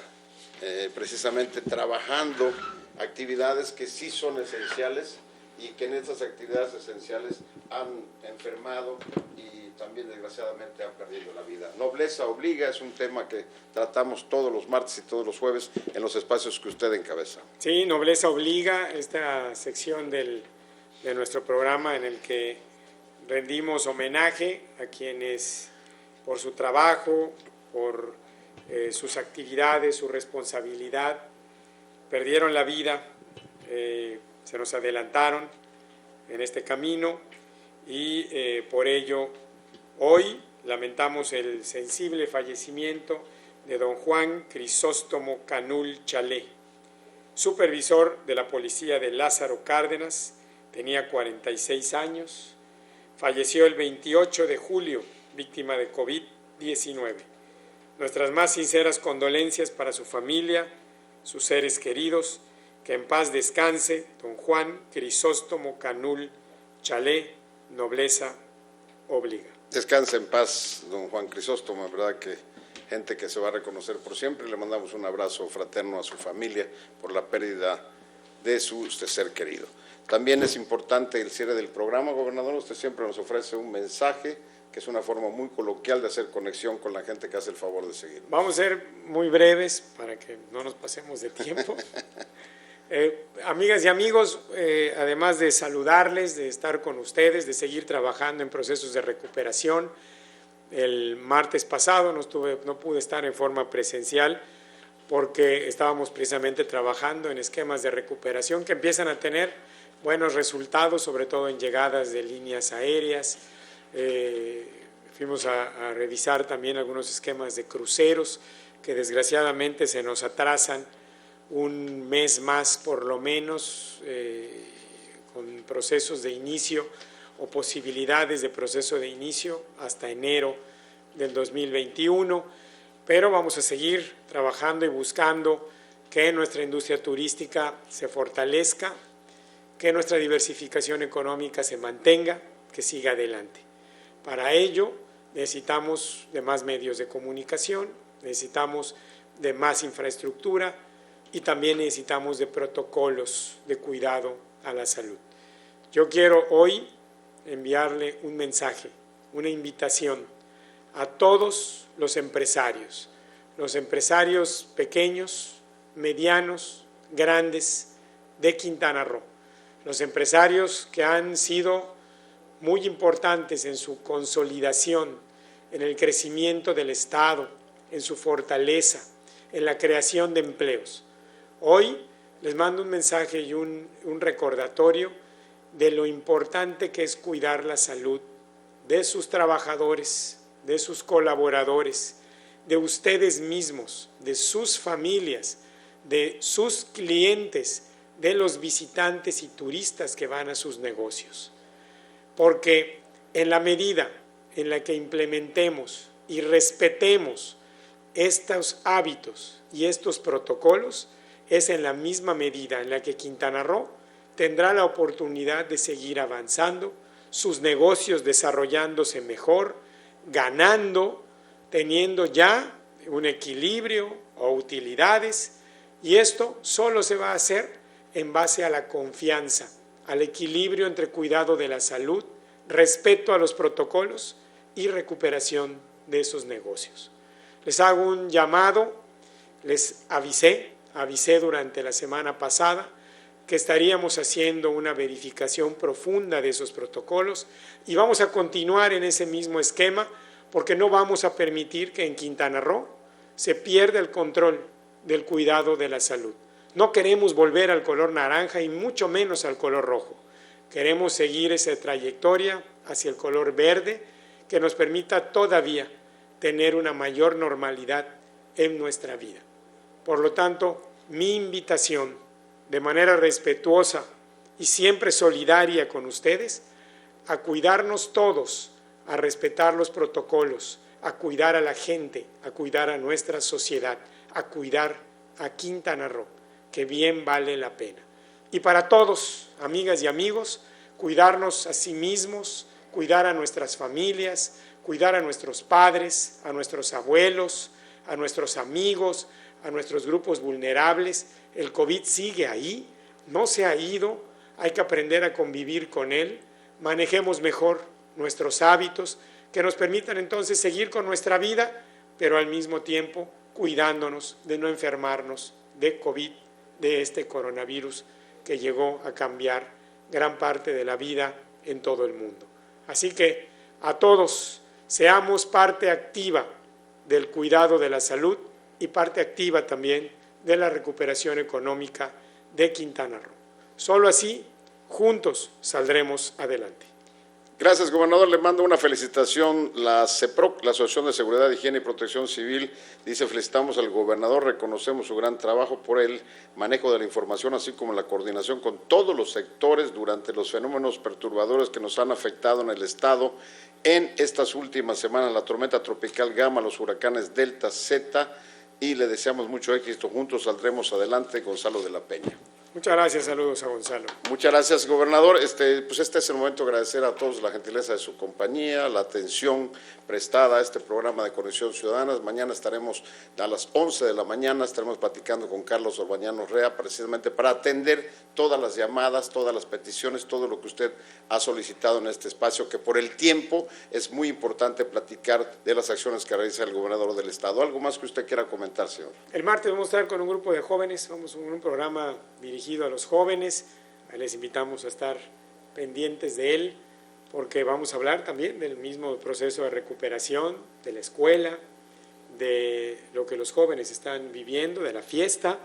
precisamente trabajando actividades que sí son esenciales y que en esas actividades esenciales han enfermado y también desgraciadamente han perdido la vida. Nobleza obliga es un tema que tratamos todos los martes y todos los jueves en los espacios que usted encabeza. Sí, Nobleza Obliga, esta sección de nuestro programa en el que rendimos homenaje a quienes por su trabajo, por sus actividades, su responsabilidad, perdieron la vida, se nos adelantaron en este camino y por ello hoy lamentamos el sensible fallecimiento de don Juan Crisóstomo Canul Chalé, supervisor de la policía de Lázaro Cárdenas, tenía 46 años, falleció el 28 de julio, víctima de COVID-19. Nuestras más sinceras condolencias para su familia, sus seres queridos, que en paz descanse don Juan Crisóstomo Canul Chalé, nobleza obliga. Descanse en paz, don Juan Crisóstomo, verdad que gente que se va a reconocer por siempre. Le mandamos un abrazo fraterno a su familia por la pérdida de su ser querido. También es importante el cierre del programa, gobernador. Usted siempre nos ofrece un mensaje que es una forma muy coloquial de hacer conexión con la gente que hace el favor de seguir. Vamos a ser muy breves para que no nos pasemos de tiempo. Amigas y amigos, además de saludarles, de estar con ustedes, de seguir trabajando en procesos de recuperación, el martes pasado no pude estar en forma presencial porque estábamos precisamente trabajando en esquemas de recuperación que empiezan a tener buenos resultados, sobre todo en llegadas de líneas aéreas. Fuimos a revisar también algunos esquemas de cruceros que desgraciadamente se nos atrasan un mes más por lo menos, con procesos de inicio o posibilidades de proceso de inicio hasta enero del 2021, pero vamos a seguir trabajando y buscando que nuestra industria turística se fortalezca, que nuestra diversificación económica se mantenga, que siga adelante. Para ello necesitamos de más medios de comunicación, necesitamos de más infraestructura, y también necesitamos de protocolos de cuidado a la salud. Yo quiero hoy enviarle un mensaje, una invitación a todos los empresarios pequeños, medianos, grandes de Quintana Roo, los empresarios que han sido muy importantes en su consolidación, en el crecimiento del Estado, en su fortaleza, en la creación de empleos. Hoy les mando un mensaje y un recordatorio de lo importante que es cuidar la salud de sus trabajadores, de sus colaboradores, de ustedes mismos, de sus familias, de sus clientes, de los visitantes y turistas que van a sus negocios. Porque en la medida en la que implementemos y respetemos estos hábitos y estos protocolos, es en la misma medida en la que Quintana Roo tendrá la oportunidad de seguir avanzando, sus negocios desarrollándose mejor, ganando, teniendo ya un equilibrio o utilidades, y esto solo se va a hacer en base a la confianza, al equilibrio entre cuidado de la salud, respeto a los protocolos y recuperación de esos negocios. Les hago un llamado, les avisé durante la semana pasada que estaríamos haciendo una verificación profunda de esos protocolos y vamos a continuar en ese mismo esquema porque no vamos a permitir que en Quintana Roo se pierda el control del cuidado de la salud. No queremos volver al color naranja y mucho menos al color rojo. Queremos seguir esa trayectoria hacia el color verde que nos permita todavía tener una mayor normalidad en nuestra vida. Por lo tanto, mi invitación, de manera respetuosa y siempre solidaria con ustedes, a cuidarnos todos, a respetar los protocolos, a cuidar a la gente, a cuidar a nuestra sociedad, a cuidar a Quintana Roo, que bien vale la pena. Y para todos, amigas y amigos, cuidarnos a sí mismos, cuidar a nuestras familias, cuidar a nuestros padres, a nuestros abuelos, a nuestros amigos, a nuestros grupos vulnerables. El COVID sigue ahí, no se ha ido, hay que aprender a convivir con él, manejemos mejor nuestros hábitos, que nos permitan entonces seguir con nuestra vida, pero al mismo tiempo cuidándonos de no enfermarnos de COVID, de este coronavirus que llegó a cambiar gran parte de la vida en todo el mundo. Así que a todos seamos parte activa del cuidado de la salud y parte activa también de la recuperación económica de Quintana Roo. Solo así, juntos saldremos adelante. Gracias, gobernador. Le mando una felicitación. La CEPROC, la Asociación de Seguridad, Higiene y Protección Civil, dice: felicitamos al gobernador, reconocemos su gran trabajo por el manejo de la información, así como la coordinación con todos los sectores durante los fenómenos perturbadores que nos han afectado en el estado en estas últimas semanas, la tormenta tropical Gama, los huracanes Delta, Zeta, y le deseamos mucho éxito. Juntos saldremos adelante. Gonzalo de la Peña. Muchas gracias, saludos a Gonzalo. Muchas gracias, gobernador. Pues este es el momento de agradecer a todos la gentileza de su compañía, la atención prestada a este programa de Conexión Ciudadana. Mañana estaremos a las 11 de la mañana, estaremos platicando con Carlos Orbañano Rea, precisamente para atender todas las llamadas, todas las peticiones, todo lo que usted ha solicitado en este espacio, que por el tiempo es muy importante platicar de las acciones que realiza el gobernador del estado. ¿Algo más que usted quiera comentar, señor? El martes vamos a estar con un grupo de jóvenes, vamos a un programa dirigido a los jóvenes, les invitamos a estar pendientes de él, porque vamos a hablar también del mismo proceso de recuperación, de la escuela, de lo que los jóvenes están viviendo, de la fiesta,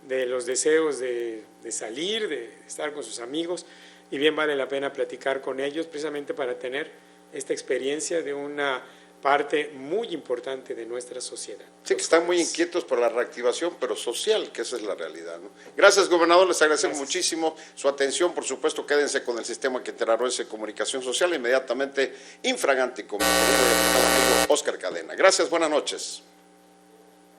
de los deseos de salir, de estar con sus amigos, y bien vale la pena platicar con ellos precisamente para tener esta experiencia de una parte muy importante de nuestra sociedad. Sí, que están muy inquietos por la reactivación, pero social, que esa es la realidad, ¿no? Gracias, gobernador, les agradecemos muchísimo su atención. Por supuesto, quédense con el sistema quintanarroense de comunicación social, inmediatamente infragante, como el amigo Oscar Cadena. Gracias, buenas noches.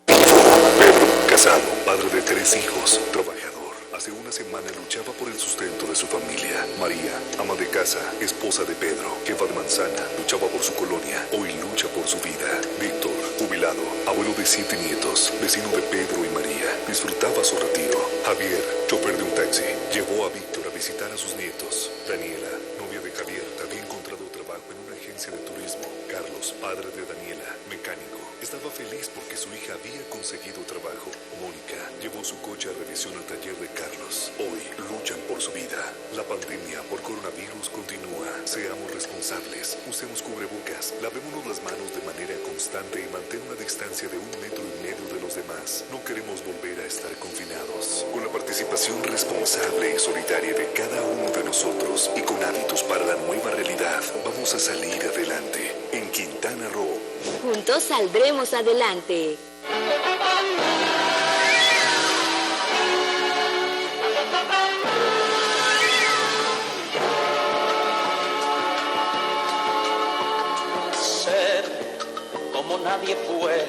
Pedro, casado, padre de 3 hijos, trabajador. Hace una semana luchaba por el sustento de su familia. María, ama de casa, esposa de Pedro, jefa de manzana, luchaba por su colonia. Hoy lucha por su vida. Víctor, jubilado, abuelo de 7 nietos, vecino de Pedro y María, disfrutaba su retiro. Javier, chofer de un taxi, llevó a Víctor a visitar a sus nietos. Daniela, novia de Javier, había encontrado trabajo en una agencia de turismo. Carlos, padre de Daniela, mecánico, estaba feliz porque su hija había conseguido trabajo. Mónica llevó su coche a revisión al taller de Carlos. Hoy luchan por su vida. La pandemia por coronavirus continúa. Seamos responsables. Usemos cubrebocas. Lavémonos las manos de manera constante y mantén una distancia de 1,5 metros de los demás. No queremos volver a estar confinados. Con la participación responsable y solidaria de cada uno de nosotros y con hábitos para la nueva realidad, vamos a salir adelante. En Quintana Roo. Juntos saldremos adelante. Ser como nadie fue